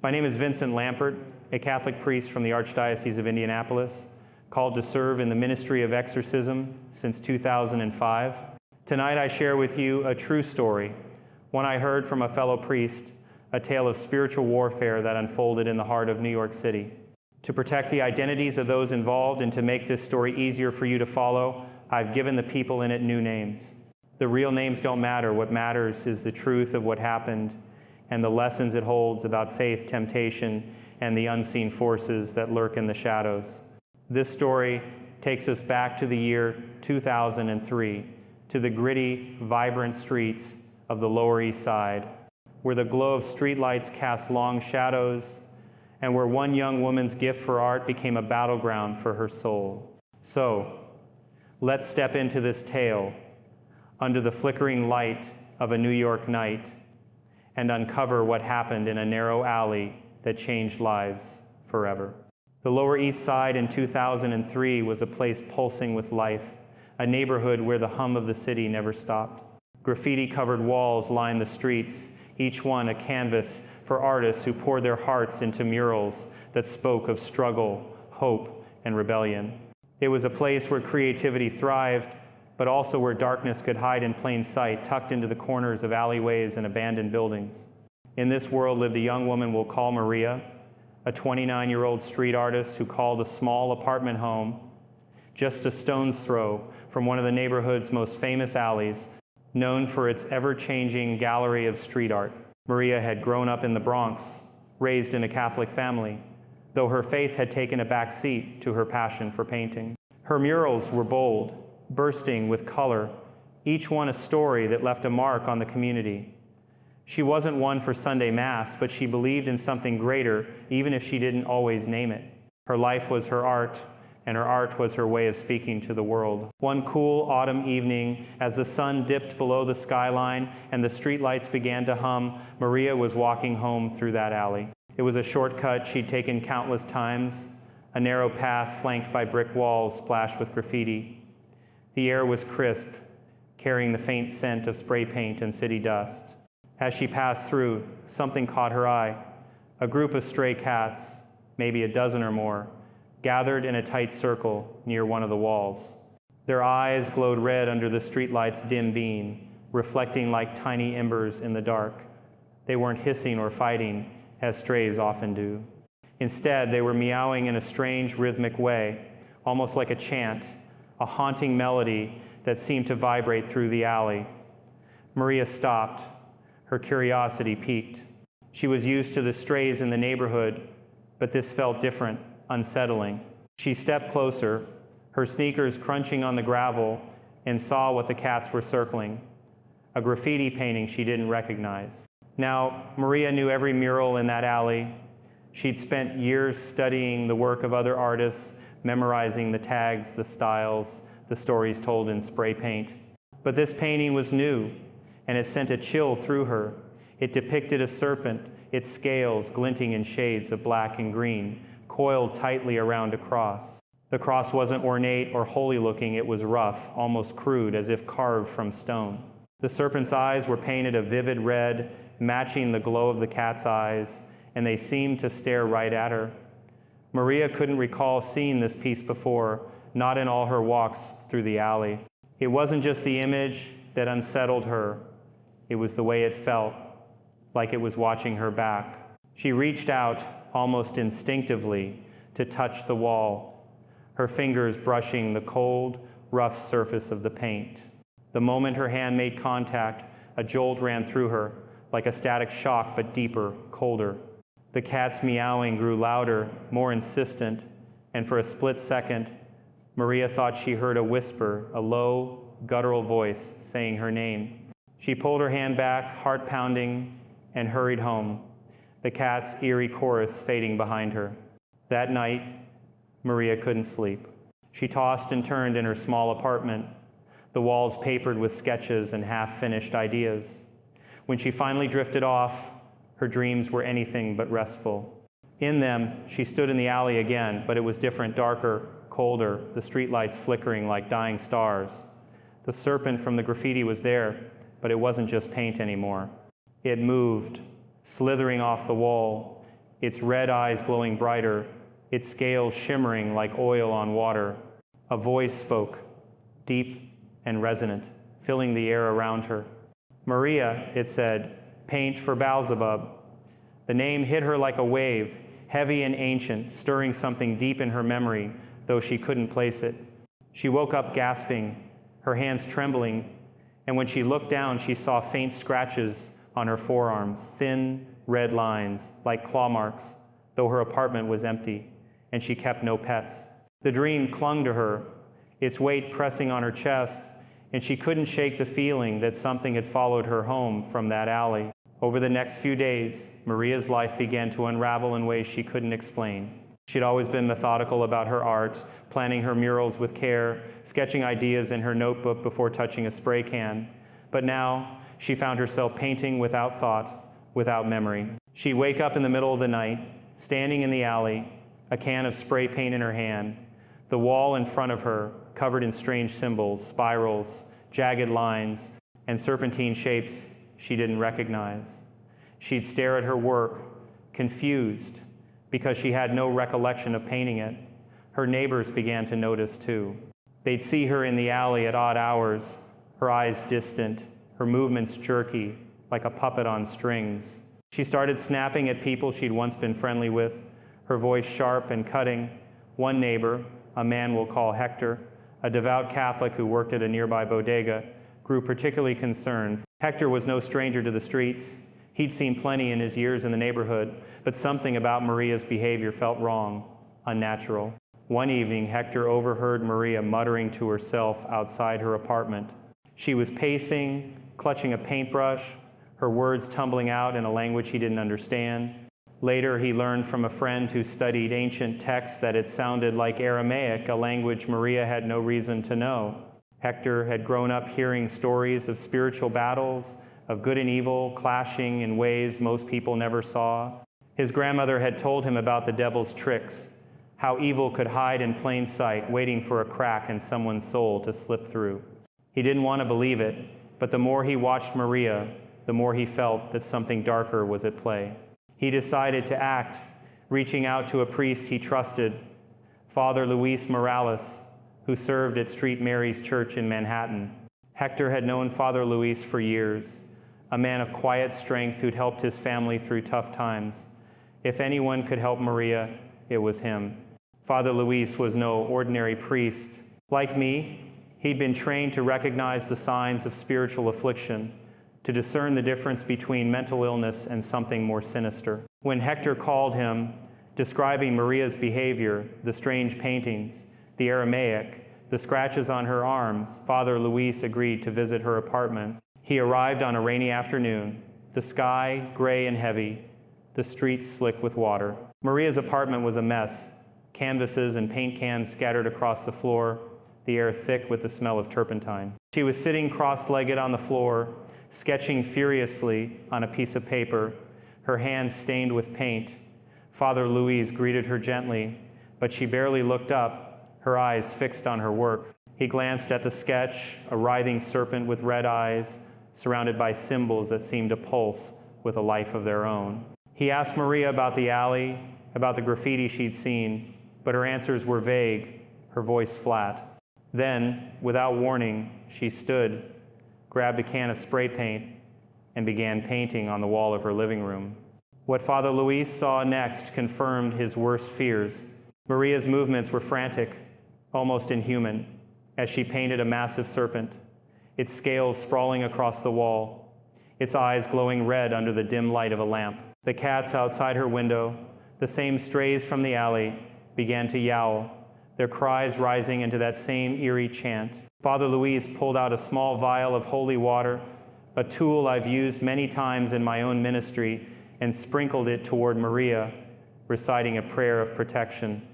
My name is Vincent Lampert, a Catholic priest from the Archdiocese of Indianapolis, called to serve in the ministry of exorcism since 2005. Tonight I share with you a true story, one I heard from a fellow priest, a tale of spiritual warfare that unfolded in the heart of New York City. To protect the identities of those involved and to make this story easier for you to follow, I've given the people in it new names. The real names don't matter. What matters is the truth of what happened and the lessons it holds about faith, temptation, and the unseen forces that lurk in the shadows. This story takes us back to the year 2003, to the gritty, vibrant streets of the Lower East Side, where the glow of streetlights cast long shadows, and where one young woman's gift for art became a battleground for her soul. So, let's step into this tale under the flickering light of a New York night and uncover what happened in a narrow alley that changed lives forever. The Lower East Side in 2003 was a place pulsing with life, a neighborhood where the hum of the city never stopped. Graffiti-covered walls lined the streets, each one a canvas for artists who poured their hearts into murals that spoke of struggle, hope, and rebellion. It was a place where creativity thrived, but also where darkness could hide in plain sight, tucked into the corners of alleyways and abandoned buildings. In this world lived a young woman we'll call Maria, a 29-year-old street artist who called a small apartment home just a stone's throw from one of the neighborhood's most famous alleys, known for its ever-changing gallery of street art. Maria had grown up in the Bronx, raised in a Catholic family, though her faith had taken a back seat to her passion for painting. Her murals were bold, bursting with color, each one a story that left a mark on the community. She wasn't one for Sunday Mass, but she believed in something greater, even if she didn't always name it. Her life was her art, and her art was her way of speaking to the world. One cool autumn evening, as the sun dipped below the skyline and the streetlights began to hum, Maria was walking home through that alley. It was a shortcut she'd taken countless times, a narrow path flanked by brick walls splashed with graffiti. The air was crisp, carrying the faint scent of spray paint and city dust. As she passed through, something caught her eye. A group of stray cats, maybe a dozen or more, gathered in a tight circle near one of the walls. Their eyes glowed red under the streetlight's dim beam, reflecting like tiny embers in the dark. They weren't hissing or fighting, as strays often do. Instead, they were meowing in a strange rhythmic way, almost like a chant, a haunting melody that seemed to vibrate through the alley. Maria stopped. Her curiosity piqued. She was used to the strays in the neighborhood, but this felt different, unsettling. She stepped closer, her sneakers crunching on the gravel, and saw what the cats were circling, a graffiti painting she didn't recognize. Now, Maria knew every mural in that alley. She'd spent years studying the work of other artists, memorizing the tags, the styles, the stories told in spray paint. But this painting was new, and it sent a chill through her. It depicted a serpent, its scales glinting in shades of black and green, coiled tightly around a cross. The cross wasn't ornate or holy looking, it was rough, almost crude, as if carved from stone. The serpent's eyes were painted a vivid red, matching the glow of the cat's eyes, and they seemed to stare right at her. Maria couldn't recall seeing this piece before, not in all her walks through the alley. It wasn't just the image that unsettled her, it was the way it felt, like it was watching her back. She reached out, almost instinctively, to touch the wall, her fingers brushing the cold, rough surface of the paint. The moment her hand made contact, a jolt ran through her, like a static shock, but deeper, colder. The cat's meowing grew louder, more insistent, and for a split second, Maria thought she heard a whisper, a low, guttural voice saying her name. She pulled her hand back, heart pounding, and hurried home, the cat's eerie chorus fading behind her. That night, Maria couldn't sleep. She tossed and turned in her small apartment, the walls papered with sketches and half-finished ideas. When she finally drifted off, her dreams were anything but restful. In them, she stood in the alley again, but it was different, darker, colder, the streetlights flickering like dying stars. The serpent from the graffiti was there, but it wasn't just paint anymore. It moved, slithering off the wall, its red eyes glowing brighter, its scales shimmering like oil on water. A voice spoke, deep and resonant, filling the air around her. "Maria," it said, "paint for Beelzebub." The name hit her like a wave, heavy and ancient, stirring something deep in her memory, though she couldn't place it. She woke up gasping, her hands trembling, and when she looked down, she saw faint scratches on her forearms, thin red lines, like claw marks, though her apartment was empty, and she kept no pets. The dream clung to her, its weight pressing on her chest, and she couldn't shake the feeling that something had followed her home from that alley. Over the next few days, Maria's life began to unravel in ways she couldn't explain. She'd always been methodical about her art, planning her murals with care, sketching ideas in her notebook before touching a spray can. But now, she found herself painting without thought, without memory. She'd wake up in the middle of the night, standing in the alley, a can of spray paint in her hand, the wall in front of her covered in strange symbols, spirals, jagged lines, and serpentine shapes she didn't recognize. She'd stare at her work, confused, because she had no recollection of painting it. Her neighbors began to notice too. They'd see her in the alley at odd hours, her eyes distant, her movements jerky, like a puppet on strings. She started snapping at people she'd once been friendly with, her voice sharp and cutting. One neighbor, a man we'll call Hector, a devout Catholic who worked at a nearby bodega, grew particularly concerned. Hector was no stranger to the streets. He'd seen plenty in his years in the neighborhood, but something about Maria's behavior felt wrong, unnatural. One evening, Hector overheard Maria muttering to herself outside her apartment. She was pacing, clutching a paintbrush, her words tumbling out in a language he didn't understand. Later, he learned from a friend who studied ancient texts that it sounded like Aramaic, a language Maria had no reason to know. Hector had grown up hearing stories of spiritual battles, of good and evil clashing in ways most people never saw. His grandmother had told him about the devil's tricks, how evil could hide in plain sight, waiting for a crack in someone's soul to slip through. He didn't want to believe it, but the more he watched Maria, the more he felt that something darker was at play. He decided to act, reaching out to a priest he trusted, Father Luis Morales, who served at St. Mary's Church in Manhattan. Hector had known Father Luis for years, a man of quiet strength who'd helped his family through tough times. If anyone could help Maria, it was him. Father Luis was no ordinary priest. Like me, he'd been trained to recognize the signs of spiritual affliction, to discern the difference between mental illness and something more sinister. When Hector called him, describing Maria's behavior, the strange paintings, the Aramaic, the scratches on her arms, Father Luis agreed to visit her apartment. He arrived on a rainy afternoon, the sky gray and heavy, the streets slick with water. Maria's apartment was a mess, canvases and paint cans scattered across the floor, the air thick with the smell of turpentine. She was sitting cross-legged on the floor, sketching furiously on a piece of paper, her hands stained with paint. Father Luis greeted her gently, but she barely looked up, her eyes fixed on her work. He glanced at the sketch, a writhing serpent with red eyes, surrounded by symbols that seemed to pulse with a life of their own. He asked Maria about the alley, about the graffiti she'd seen, but her answers were vague, her voice flat. Then, without warning, she stood, grabbed a can of spray paint, and began painting on the wall of her living room. What Father Luis saw next confirmed his worst fears. Maria's movements were frantic, almost inhuman, as she painted a massive serpent, its scales sprawling across the wall, its eyes glowing red under the dim light of a lamp. The cats outside her window, the same strays from the alley, began to yowl, their cries rising into that same eerie chant. Father Luis pulled out a small vial of holy water, a tool I've used many times in my own ministry, and sprinkled it toward Maria, reciting a prayer of protection.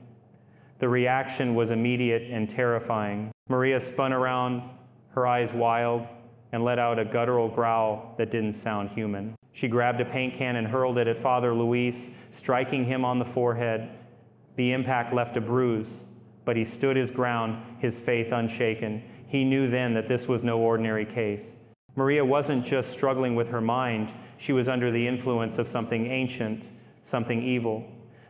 The reaction was immediate and terrifying. Maria spun around, her eyes wild, and let out a guttural growl that didn't sound human. She grabbed a paint can and hurled it at Father Luis, striking him on the forehead. The impact left a bruise, but he stood his ground, his faith unshaken. He knew then that this was no ordinary case. Maria wasn't just struggling with her mind, she was under the influence of something ancient, something evil.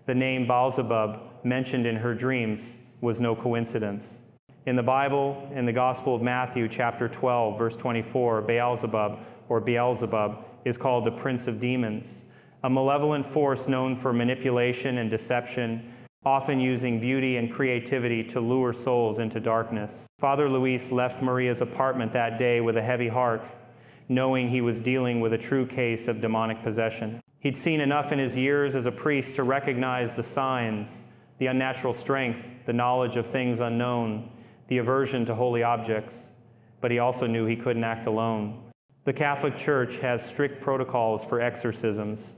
The name Beelzebub, mentioned in her dreams, was no coincidence. In the Bible, in the Gospel of Matthew, chapter 12, verse 24, Beelzebub, or Beelzebub, is called the prince of demons, a malevolent force known for manipulation and deception, often using beauty and creativity to lure souls into darkness. Father Luis left Maria's apartment that day with a heavy heart, knowing he was dealing with a true case of demonic possession. He'd seen enough in his years as a priest to recognize the signs, the unnatural strength, the knowledge of things unknown, the aversion to holy objects, but he also knew he couldn't act alone. The Catholic Church has strict protocols for exorcisms,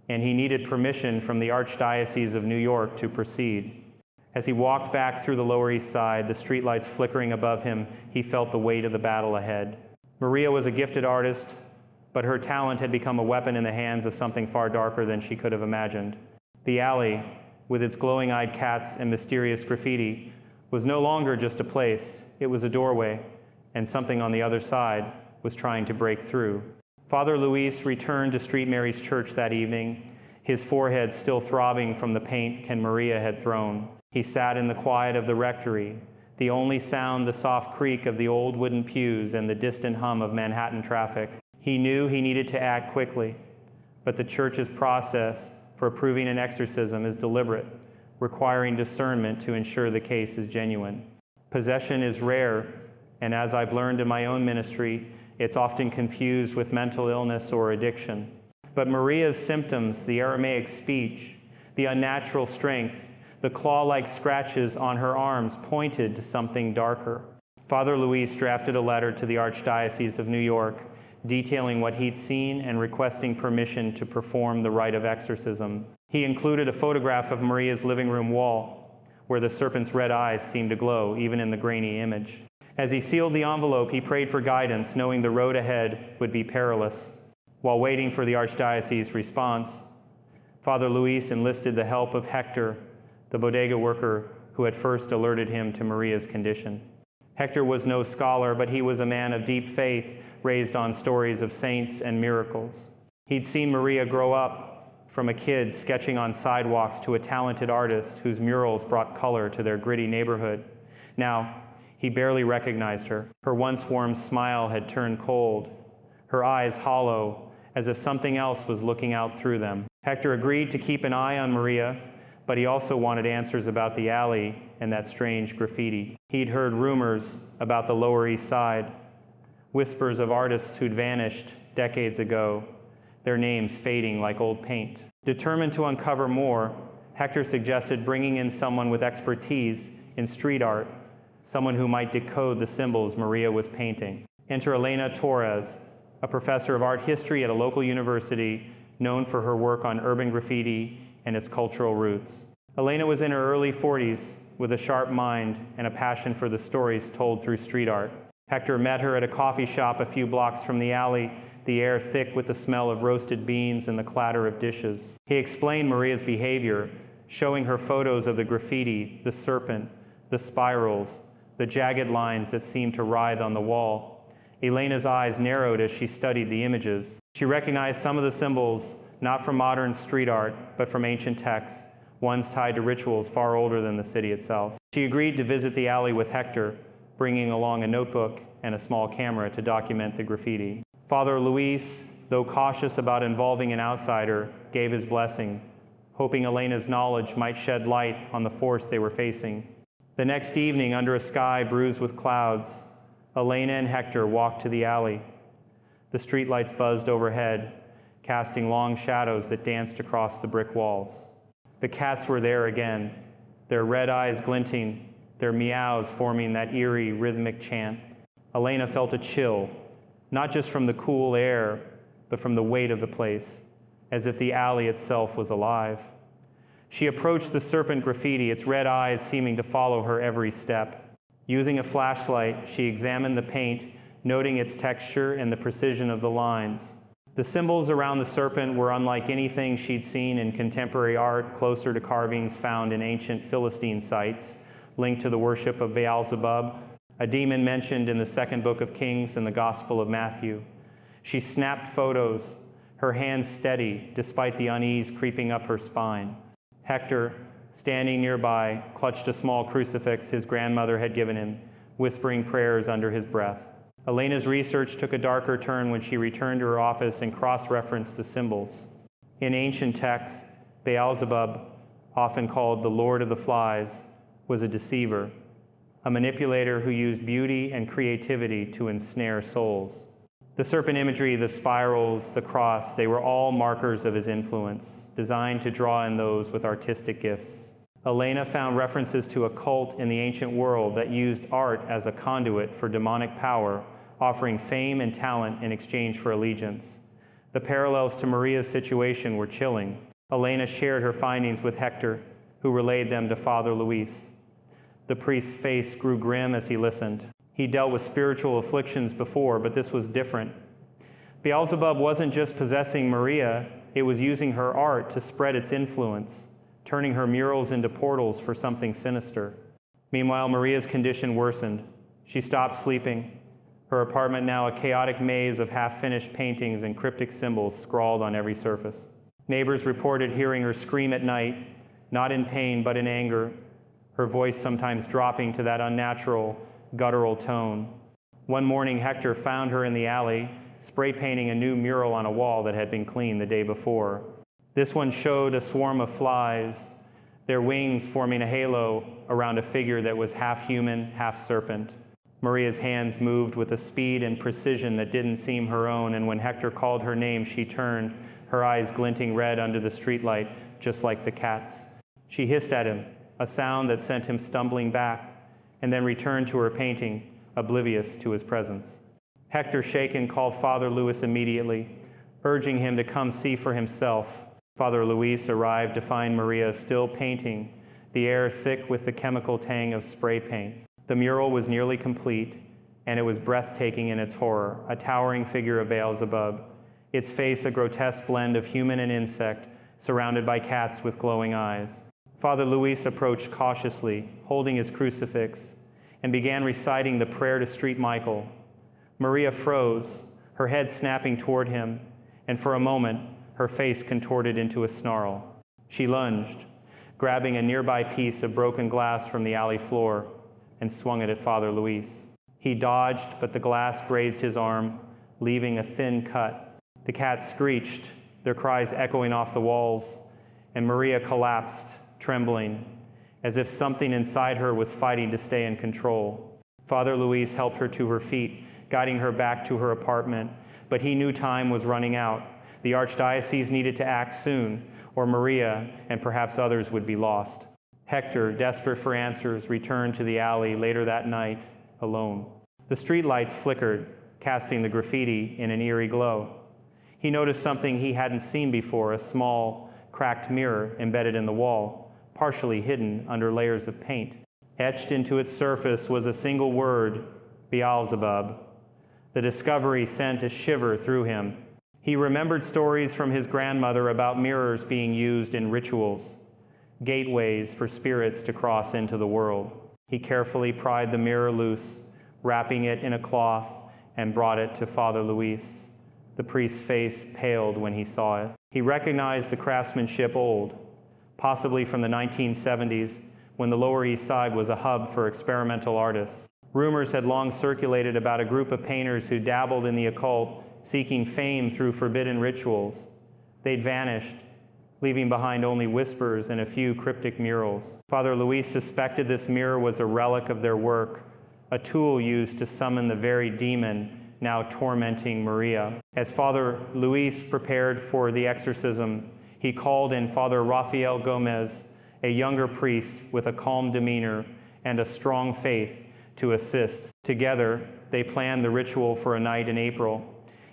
and he needed permission from the Archdiocese of New York to proceed. As he walked back through the Lower East Side, the streetlights flickering above him, he felt the weight of the battle ahead. Maria was a gifted artist, but her talent had become a weapon in the hands of something far darker than she could have imagined. The alley, with its glowing-eyed cats and mysterious graffiti, was no longer just a place, it was a doorway, and something on the other side was trying to break through. Father Luis returned to St. Mary's Church that evening, his forehead still throbbing from the paint Ken Maria had thrown. He sat in the quiet of the rectory, the only sound the soft creak of the old wooden pews and the distant hum of Manhattan traffic. He knew he needed to act quickly, but the Church's process for approving an exorcism is deliberate, requiring discernment to ensure the case is genuine. Possession is rare, and as I've learned in my own ministry, it's often confused with mental illness or addiction. But Maria's symptoms, the Aramaic speech, the unnatural strength, the claw-like scratches on her arms pointed to something darker. Father Luis drafted a letter to the Archdiocese of New York, detailing what he'd seen and requesting permission to perform the rite of exorcism. He included a photograph of Maria's living room wall, where the serpent's red eyes seemed to glow, even in the grainy image. As he sealed the envelope, he prayed for guidance, knowing the road ahead would be perilous. While waiting for the Archdiocese's response, Father Luis enlisted the help of Hector, the bodega worker who had first alerted him to Maria's condition. Hector was no scholar, but he was a man of deep faith, raised on stories of saints and miracles. He'd seen Maria grow up from a kid sketching on sidewalks to a talented artist whose murals brought color to their gritty neighborhood. Now, he barely recognized her. Her once warm smile had turned cold, her eyes hollow, as if something else was looking out through them. Hector agreed to keep an eye on Maria, but he also wanted answers about the alley and that strange graffiti. He'd heard rumors about the Lower East Side, whispers of artists who'd vanished decades ago, their names fading like old paint. Determined to uncover more, Hector suggested bringing in someone with expertise in street art, someone who might decode the symbols Maria was painting. Enter Elena Torres, a professor of art history at a local university known for her work on urban graffiti and its cultural roots. Elena was in her early 40s with a sharp mind and a passion for the stories told through street art. Hector met her at a coffee shop a few blocks from the alley, the air thick with the smell of roasted beans and the clatter of dishes. He explained Maria's behavior, showing her photos of the graffiti, the serpent, the spirals, the jagged lines that seemed to writhe on the wall. Elena's eyes narrowed as she studied the images. She recognized some of the symbols, not from modern street art, but from ancient texts, ones tied to rituals far older than the city itself. She agreed to visit the alley with Hector, bringing along a notebook and a small camera to document the graffiti. Father Luis, though cautious about involving an outsider, gave his blessing, hoping Elena's knowledge might shed light on the force they were facing. The next evening, under a sky bruised with clouds, Elena and Hector walked to the alley. The streetlights buzzed overhead, casting long shadows that danced across the brick walls. The cats were there again, their red eyes glinting, their meows forming that eerie, rhythmic chant. Elena felt a chill, not just from the cool air, but from the weight of the place, as if the alley itself was alive. She approached the serpent graffiti, its red eyes seeming to follow her every step. Using a flashlight, she examined the paint, noting its texture and the precision of the lines. The symbols around the serpent were unlike anything she'd seen in contemporary art, closer to carvings found in ancient Philistine sites, linked to the worship of Beelzebub, a demon mentioned in the second book of Kings and the Gospel of Matthew. She snapped photos, her hands steady despite the unease creeping up her spine. Hector, standing nearby, clutched a small crucifix his grandmother had given him, whispering prayers under his breath. Elena's research took a darker turn when she returned to her office and cross-referenced the symbols. In ancient texts, Beelzebub, often called the Lord of the Flies, was a deceiver, a manipulator who used beauty and creativity to ensnare souls. The serpent imagery, the spirals, the cross, they were all markers of his influence, designed to draw in those with artistic gifts. Elena found references to a cult in the ancient world that used art as a conduit for demonic power, offering fame and talent in exchange for allegiance. The parallels to Maria's situation were chilling. Elena shared her findings with Hector, who relayed them to Father Luis. The priest's face grew grim as he listened. He dealt with spiritual afflictions before, but this was different. Beelzebub wasn't just possessing Maria, it was using her art to spread its influence, turning her murals into portals for something sinister. Meanwhile, Maria's condition worsened. She stopped sleeping, her apartment now a chaotic maze of half-finished paintings and cryptic symbols scrawled on every surface. Neighbors reported hearing her scream at night, not in pain but in anger, her voice sometimes dropping to that unnatural, guttural tone. One morning, Hector found her in the alley, spray painting a new mural on a wall that had been cleaned the day before. This one showed a swarm of flies, their wings forming a halo around a figure that was half human, half serpent. Maria's hands moved with a speed and precision that didn't seem her own, and when Hector called her name, she turned, her eyes glinting red under the streetlight, just like the cat's. She hissed at him, a sound that sent him stumbling back, and then returned to her painting, oblivious to his presence. Hector, shaken, called Father Luis immediately, urging him to come see for himself. Father Luis arrived to find Maria still painting, the air thick with the chemical tang of spray paint. The mural was nearly complete, and it was breathtaking in its horror, a towering figure of Beelzebub, its face a grotesque blend of human and insect, surrounded by cats with glowing eyes. Father Luis approached cautiously, holding his crucifix, and began reciting the prayer to Street Michael. Maria froze, her head snapping toward him, and for a moment, her face contorted into a snarl. She lunged, grabbing a nearby piece of broken glass from the alley floor, and swung it at Father Luis. He dodged, but the glass grazed his arm, leaving a thin cut. The cats screeched, their cries echoing off the walls, and Maria collapsed, trembling, as if something inside her was fighting to stay in control. Father Luis helped her to her feet, guiding her back to her apartment, but he knew time was running out. The archdiocese needed to act soon, or Maria and perhaps others would be lost. Hector, desperate for answers, returned to the alley later that night, alone. The streetlights flickered, casting the graffiti in an eerie glow. He noticed something he hadn't seen before, a small, cracked mirror embedded in the wall, partially hidden under layers of paint. Etched into its surface was a single word, Beelzebub. The discovery sent a shiver through him. He remembered stories from his grandmother about mirrors being used in rituals, gateways for spirits to cross into the world. He carefully pried the mirror loose, wrapping it in a cloth, and brought it to Father Luis. The priest's face paled when he saw it. He recognized the craftsmanship old, possibly from the 1970s, when the Lower East Side was a hub for experimental artists. Rumors had long circulated about a group of painters who dabbled in the occult, seeking fame through forbidden rituals. They'd vanished, leaving behind only whispers and a few cryptic murals. Father Luis suspected this mirror was a relic of their work, a tool used to summon the very demon now tormenting Maria. As Father Luis prepared for the exorcism, he called in Father Rafael Gomez, a younger priest with a calm demeanor and a strong faith, to assist. Together, they planned the ritual for a night in April,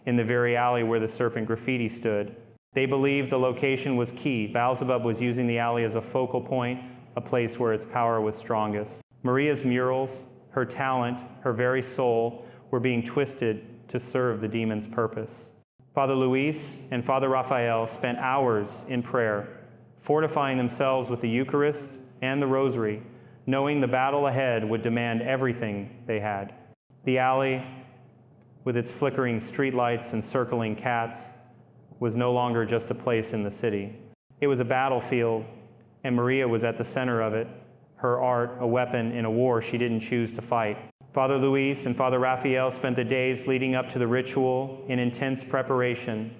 in the very alley where the Serpent graffiti stood. They believed the location was key. Beelzebub was using the alley as a focal point, a place where its power was strongest. Maria's murals, her talent, her very soul, were being twisted to serve the demon's purpose. Father Luis and Father Raphael spent hours in prayer, fortifying themselves with the Eucharist and the Rosary, knowing the battle ahead would demand everything they had. The alley, with its flickering streetlights and circling cats, was no longer just a place in the city. It was a battlefield, and Maria was at the center of it, her art a weapon in a war she didn't choose to fight. Father Luis and Father Raphael spent the days leading up to the ritual in intense preparation.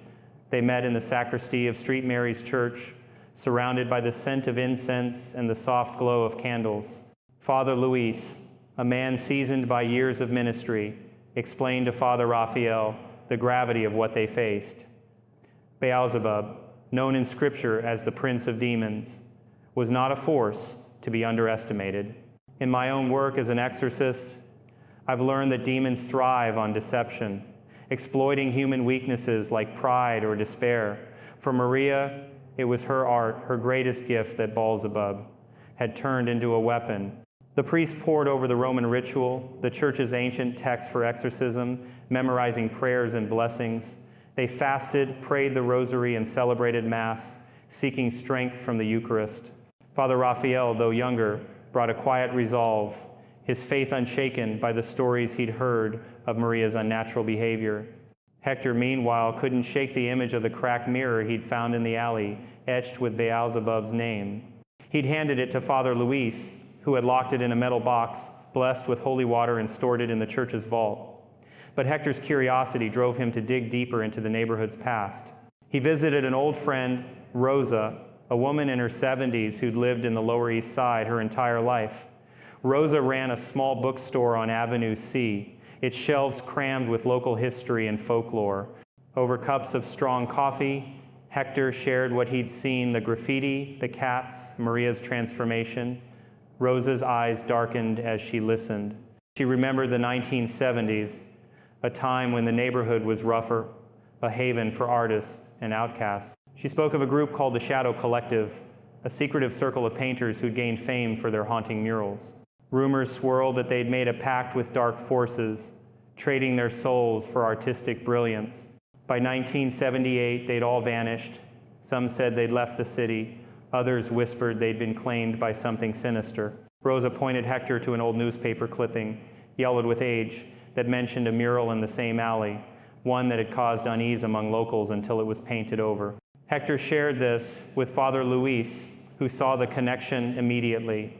They met in the sacristy of St. Mary's Church, surrounded by the scent of incense and the soft glow of candles. Father Luis, a man seasoned by years of ministry, explained to Father Raphael the gravity of what they faced. Beelzebub, known in Scripture as the prince of demons, was not a force to be underestimated. In my own work as an exorcist, I've learned that demons thrive on deception, exploiting human weaknesses like pride or despair. For Maria, it was her art, her greatest gift, that Beelzebub had turned into a weapon. The priest pored over the Roman ritual, the Church's ancient text for exorcism, memorizing prayers and blessings. They fasted, prayed the rosary, and celebrated Mass, seeking strength from the Eucharist. Father Raphael, though younger, brought a quiet resolve, his faith unshaken by the stories he'd heard of Maria's unnatural behavior. Hector, meanwhile, couldn't shake the image of the cracked mirror he'd found in the alley, etched with Beelzebub's name. He'd handed it to Father Luis, who had locked it in a metal box, blessed with holy water, and stored it in the church's vault. But Hector's curiosity drove him to dig deeper into the neighborhood's past. He visited an old friend, Rosa, a woman in her 70s who'd lived in the Lower East Side her entire life. Rosa ran a small bookstore on Avenue C, its shelves crammed with local history and folklore. Over cups of strong coffee, Hector shared what he'd seen: the graffiti, the cats, Maria's transformation. Rosa's eyes darkened as she listened. She remembered the 1970s, a time when the neighborhood was rougher, a haven for artists and outcasts. She spoke of a group called the Shadow Collective, a secretive circle of painters who'd gained fame for their haunting murals. Rumors swirled that they'd made a pact with dark forces, trading their souls for artistic brilliance. By 1978, they'd all vanished. Some said they'd left the city. Others whispered they'd been claimed by something sinister. Rosa pointed Hector to an old newspaper clipping, yellowed with age, that mentioned a mural in the same alley, one that had caused unease among locals until it was painted over. Hector shared this with Father Luis, who saw the connection immediately.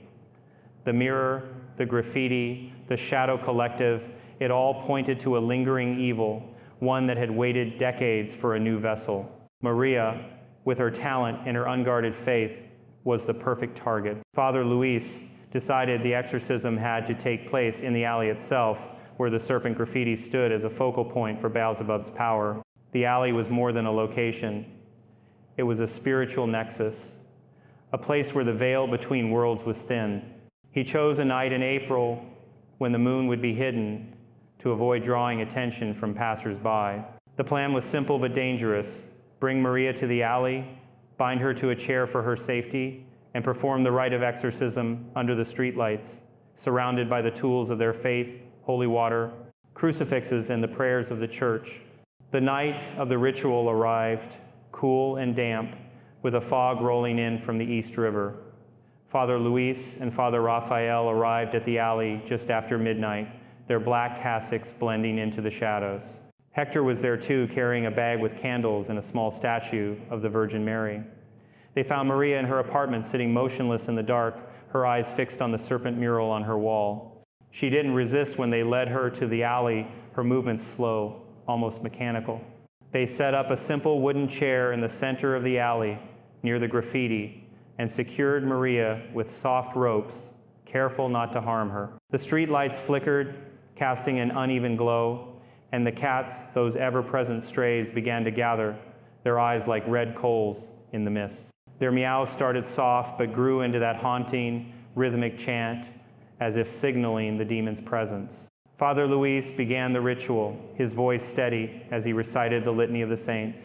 The mirror, the graffiti, the Shadow Collective, it all pointed to a lingering evil, one that had waited decades for a new vessel. Maria, with her talent and her unguarded faith, was the perfect target. Father Luis decided the exorcism had to take place in the alley itself, where the Serpent graffiti stood as a focal point for Beelzebub's power. The alley was more than a location. It was a spiritual nexus, a place where the veil between worlds was thin. He chose a night in April when the moon would be hidden to avoid drawing attention from passers-by. The plan was simple but dangerous: bring Maria to the alley, bind her to a chair for her safety, and perform the rite of exorcism under the streetlights, surrounded by the tools of their faith, holy water, crucifixes, and the prayers of the church. The night of the ritual arrived, cool and damp, with a fog rolling in from the East River. Father Luis and Father Raphael arrived at the alley just after midnight, their black cassocks blending into the shadows. Hector was there too, carrying a bag with candles and a small statue of the Virgin Mary. They found Maria in her apartment, sitting motionless in the dark, her eyes fixed on the Serpent mural on her wall. She didn't resist when they led her to the alley, her movements slow, almost mechanical. They set up a simple wooden chair in the center of the alley, near the graffiti, and secured Maria with soft ropes, careful not to harm her. The street lights flickered, casting an uneven glow, and the cats, those ever-present strays, began to gather, their eyes like red coals in the mist. Their meows started soft, but grew into that haunting, rhythmic chant, as if signaling the demon's presence. Father Luis began the ritual, his voice steady as he recited the Litany of the Saints.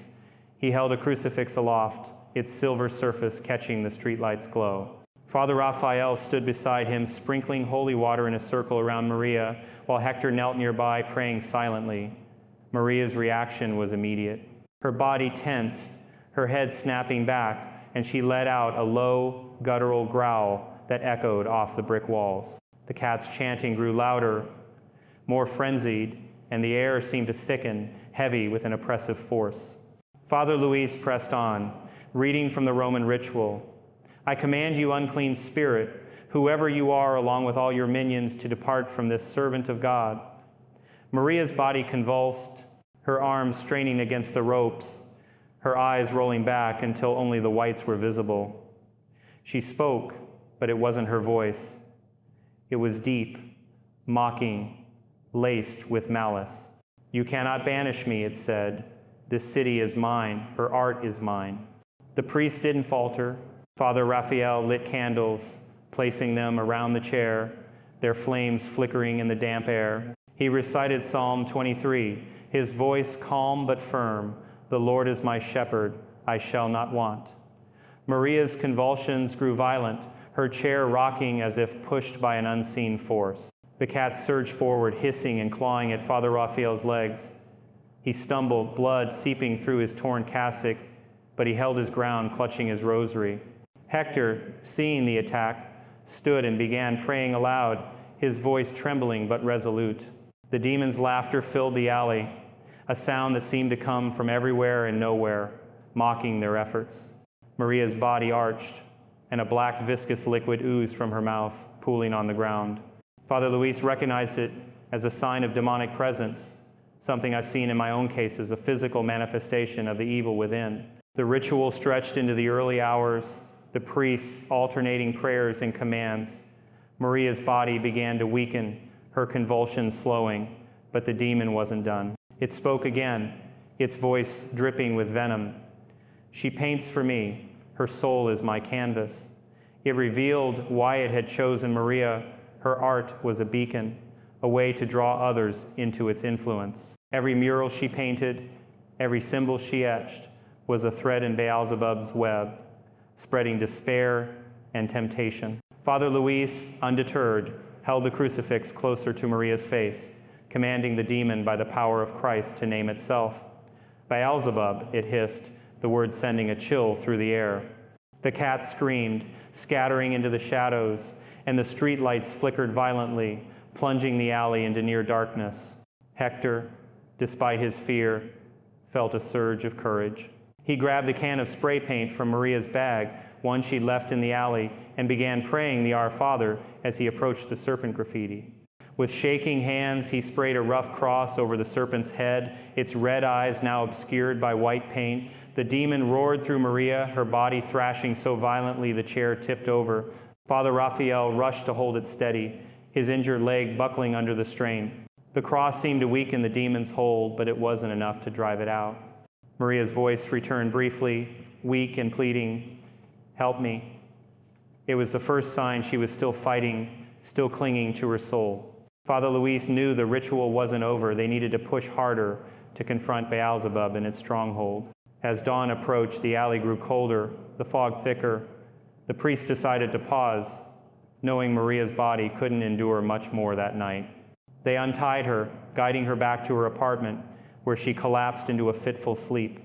He held a crucifix aloft, its silver surface catching the streetlight's glow. Father Raphael stood beside him, sprinkling holy water in a circle around Maria, while Hector knelt nearby, praying silently. Maria's reaction was immediate. Her body tensed, her head snapping back, and she let out a low, guttural growl that echoed off the brick walls. The cat's chanting grew louder, more frenzied, and the air seemed to thicken, heavy with an oppressive force. Father Luis pressed on, reading from the Roman ritual. I command you, unclean spirit, whoever you are, along with all your minions, to depart from this servant of God. Maria's body convulsed, her arms straining against the ropes, her eyes rolling back until only the whites were visible. She spoke, but it wasn't her voice. It was deep, mocking, laced with malice. You cannot banish me, it said. This city is mine, her art is mine. The priest didn't falter. Father Raphael lit candles, placing them around the chair, their flames flickering in the damp air. He recited Psalm 23, his voice calm but firm. The Lord is my shepherd, I shall not want. Maria's convulsions grew violent, her chair rocking as if pushed by an unseen force. The cat surged forward, hissing and clawing at Father Raphael's legs. He stumbled, blood seeping through his torn cassock, but he held his ground, clutching his rosary. Hector, seeing the attack, stood and began praying aloud, his voice trembling but resolute. The demon's laughter filled the alley, a sound that seemed to come from everywhere and nowhere, mocking their efforts. Maria's body arched, and a black viscous liquid oozed from her mouth, pooling on the ground. Father Luis recognized it as a sign of demonic presence, something I've seen in my own cases, a physical manifestation of the evil within. The ritual stretched into the early hours, the priests alternating prayers and commands. Maria's body began to weaken, her convulsions slowing, but the demon wasn't done. It spoke again, its voice dripping with venom. She paints for me, her soul is my canvas. It revealed why it had chosen Maria. Her art was a beacon, a way to draw others into its influence. Every mural she painted, every symbol she etched, was a thread in Beelzebub's web, spreading despair and temptation. Father Luis, undeterred, held the crucifix closer to Maria's face, commanding the demon by the power of Christ to name itself. Beelzebub, it hissed, the word sending a chill through the air. The cat screamed, scattering into the shadows, and the street lights flickered violently, plunging the alley into near darkness. Hector, despite his fear, felt a surge of courage. He grabbed a can of spray paint from Maria's bag, one she'd left in the alley, and began praying the Our Father as he approached the serpent graffiti. With shaking hands, he sprayed a rough cross over the serpent's head, its red eyes now obscured by white paint. The demon roared through Maria, her body thrashing so violently the chair tipped over. Father Raphael rushed to hold it steady, his injured leg buckling under the strain. The cross seemed to weaken the demon's hold, but it wasn't enough to drive it out. Maria's voice returned briefly, weak and pleading, "Help me." It was the first sign she was still fighting, still clinging to her soul. Father Luis knew the ritual wasn't over. They needed to push harder to confront Beelzebub in its stronghold. As dawn approached, the alley grew colder, the fog thicker. The priest decided to pause, knowing Maria's body couldn't endure much more that night. They untied her, guiding her back to her apartment, where she collapsed into a fitful sleep.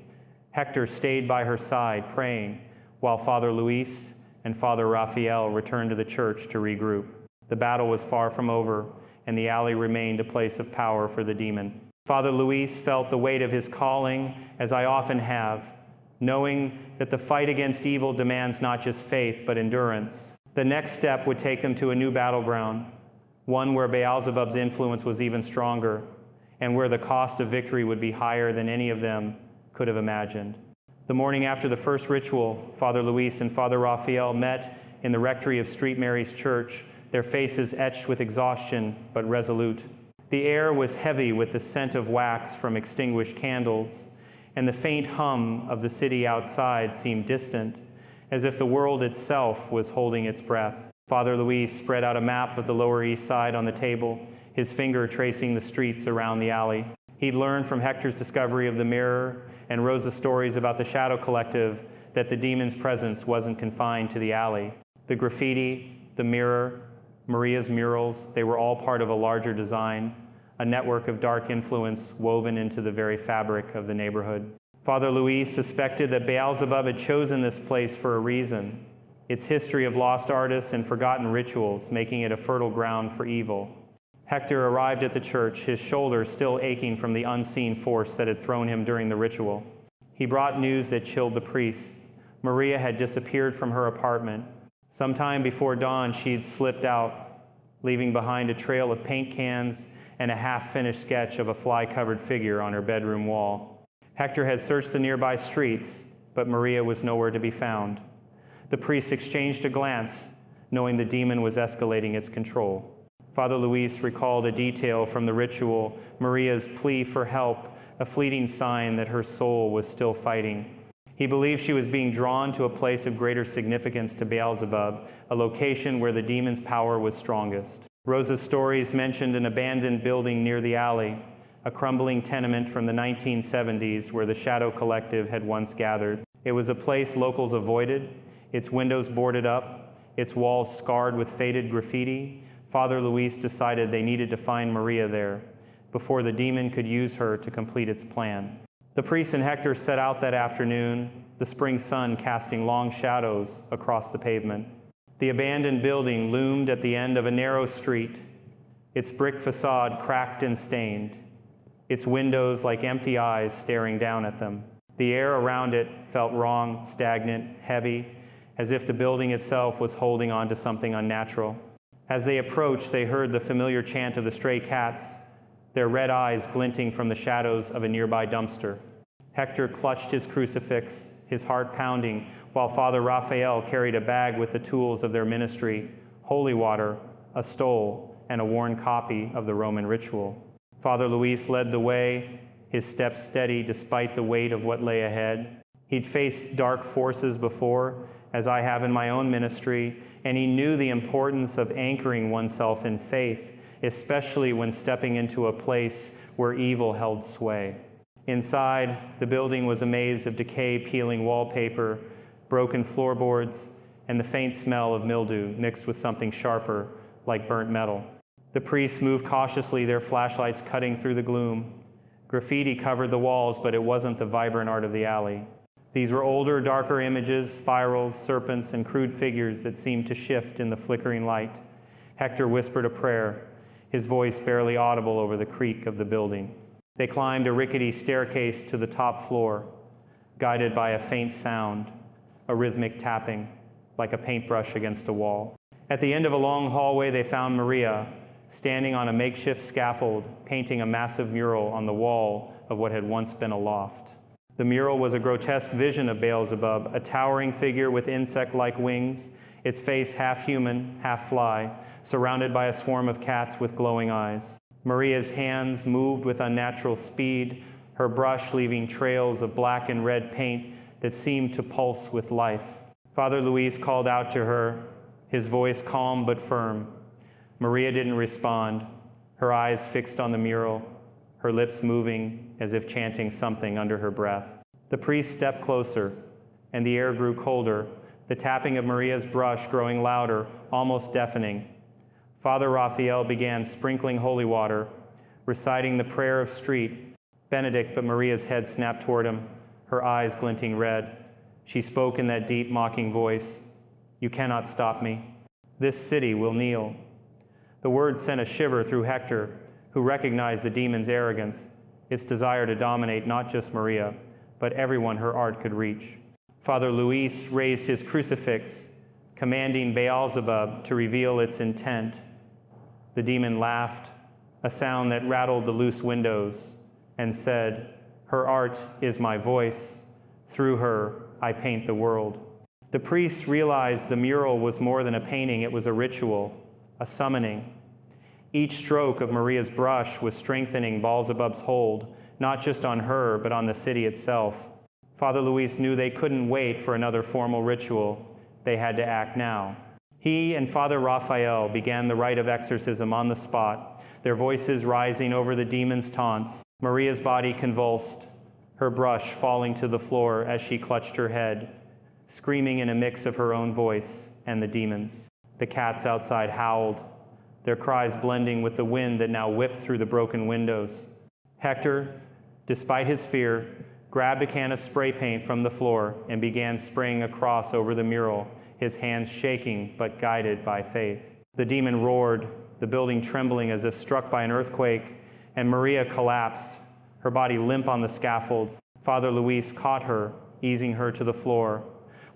Hector stayed by her side, praying, while Father Luis and Father Raphael returned to the church to regroup. The battle was far from over, and the alley remained a place of power for the demon. Father Luis felt the weight of his calling, as I often have, knowing that the fight against evil demands not just faith, but endurance. The next step would take them to a new battleground, one where Beelzebub's influence was even stronger, and where the cost of victory would be higher than any of them could have imagined. The morning after the first ritual, Father Luis and Father Raphael met in the rectory of St. Mary's Church, their faces etched with exhaustion but resolute. The air was heavy with the scent of wax from extinguished candles, and the faint hum of the city outside seemed distant, as if the world itself was holding its breath. Father Luis spread out a map of the Lower East Side on the table, his finger tracing the streets around the alley. He'd learned from Hector's discovery of the mirror and Rosa's stories about the Shadow Collective that the demon's presence wasn't confined to the alley. The graffiti, the mirror, Maria's murals, they were all part of a larger design, a network of dark influence woven into the very fabric of the neighborhood. Father Luis suspected that Beelzebub had chosen this place for a reason, its history of lost artists and forgotten rituals, making it a fertile ground for evil. Hector arrived at the church, his shoulder still aching from the unseen force that had thrown him during the ritual. He brought news that chilled the priests. Maria had disappeared from her apartment. Sometime before dawn, she'd slipped out, leaving behind a trail of paint cans and a half-finished sketch of a fly-covered figure on her bedroom wall. Hector had searched the nearby streets, but Maria was nowhere to be found. The priests exchanged a glance, knowing the demon was escalating its control. Father Luis recalled a detail from the ritual, Maria's plea for help, a fleeting sign that her soul was still fighting. He believed she was being drawn to a place of greater significance to Beelzebub, a location where the demon's power was strongest. Rosa's stories mentioned an abandoned building near the alley, a crumbling tenement from the 1970s where the Shadow Collective had once gathered. It was a place locals avoided, its windows boarded up, its walls scarred with faded graffiti. Father Luis decided they needed to find Maria there before the demon could use her to complete its plan. The priest and Hector set out that afternoon, the spring sun casting long shadows across the pavement. The abandoned building loomed at the end of a narrow street, its brick facade cracked and stained, its windows like empty eyes staring down at them. The air around it felt wrong, stagnant, heavy, as if the building itself was holding on to something unnatural. As they approached, they heard the familiar chant of the stray cats, their red eyes glinting from the shadows of a nearby dumpster. Hector clutched his crucifix, his heart pounding, while Father Raphael carried a bag with the tools of their ministry, holy water, a stole, and a worn copy of the Roman ritual. Father Luis led the way, his steps steady despite the weight of what lay ahead. He'd faced dark forces before, as I have in my own ministry, and he knew the importance of anchoring oneself in faith, especially when stepping into a place where evil held sway. Inside, the building was a maze of decay-peeling wallpaper, broken floorboards, and the faint smell of mildew mixed with something sharper, like burnt metal. The priests moved cautiously, their flashlights cutting through the gloom. Graffiti covered the walls, but it wasn't the vibrant art of the alley. These were older, darker images, spirals, serpents, and crude figures that seemed to shift in the flickering light. Hector whispered a prayer, his voice barely audible over the creak of the building. They climbed a rickety staircase to the top floor, guided by a faint sound, a rhythmic tapping, like a paintbrush against a wall. At the end of a long hallway, they found Maria, standing on a makeshift scaffold, painting a massive mural on the wall of what had once been a loft. The mural was a grotesque vision of Beelzebub, a towering figure with insect-like wings, its face half human, half fly, surrounded by a swarm of cats with glowing eyes. Maria's hands moved with unnatural speed, her brush leaving trails of black and red paint that seemed to pulse with life. Father Luis called out to her, his voice calm but firm. Maria didn't respond, her eyes fixed on the mural, her lips moving as if chanting something under her breath. The priest stepped closer, and the air grew colder, the tapping of Maria's brush growing louder, almost deafening. Father Raphael began sprinkling holy water, reciting the prayer of street. Benedict, but Maria's head snapped toward him, her eyes glinting red. She spoke in that deep, mocking voice, "You cannot stop me. This city will kneel." The words sent a shiver through Hector, who recognized the demon's arrogance, its desire to dominate not just Maria, but everyone her art could reach. Father Luis raised his crucifix, commanding Beelzebub to reveal its intent. The demon laughed, a sound that rattled the loose windows, and said, "Her art is my voice. Through her, I paint the world." The priest realized the mural was more than a painting, it was a ritual, a summoning. Each stroke of Maria's brush was strengthening Beelzebub's hold, not just on her, but on the city itself. Father Luis knew they couldn't wait for another formal ritual. They had to act now. He and Father Raphael began the rite of exorcism on the spot, their voices rising over the demon's taunts. Maria's body convulsed, her brush falling to the floor as she clutched her head, screaming in a mix of her own voice and the demon's. The cats outside howled, their cries blending with the wind that now whipped through the broken windows. Hector, despite his fear, grabbed a can of spray paint from the floor and began spraying across over the mural, his hands shaking but guided by faith. The demon roared, the building trembling as if struck by an earthquake, and Maria collapsed, her body limp on the scaffold. Father Luis caught her, easing her to the floor,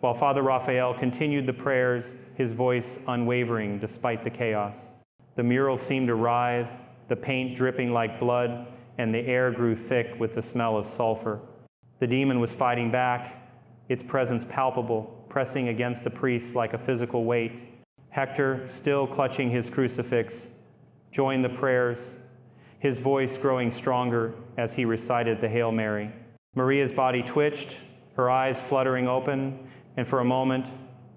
while Father Raphael continued the prayers, his voice unwavering despite the chaos. The mural seemed to writhe, the paint dripping like blood, and the air grew thick with the smell of sulfur. The demon was fighting back, its presence palpable, pressing against the priest like a physical weight. Hector, still clutching his crucifix, joined the prayers, his voice growing stronger as he recited the Hail Mary. Maria's body twitched, her eyes fluttering open, and for a moment,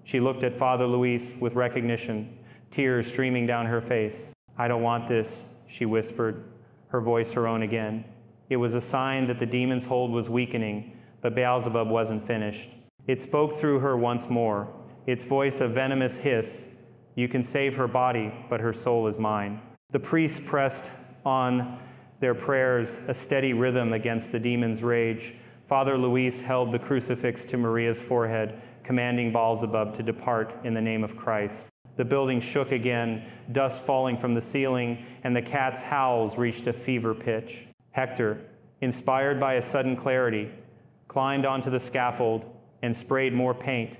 she looked at Father Luis with recognition, tears streaming down her face. "I don't want this," she whispered, her voice her own again. It was a sign that the demon's hold was weakening, but Beelzebub wasn't finished. It spoke through her once more, its voice a venomous hiss. "You can save her body, but her soul is mine." The priests pressed on their prayers, a steady rhythm against the demon's rage. Father Luis held the crucifix to Maria's forehead, commanding Beelzebub to depart in the name of Christ. The building shook again, dust falling from the ceiling, and the cat's howls reached a fever pitch. Hector, inspired by a sudden clarity, climbed onto the scaffold and sprayed more paint,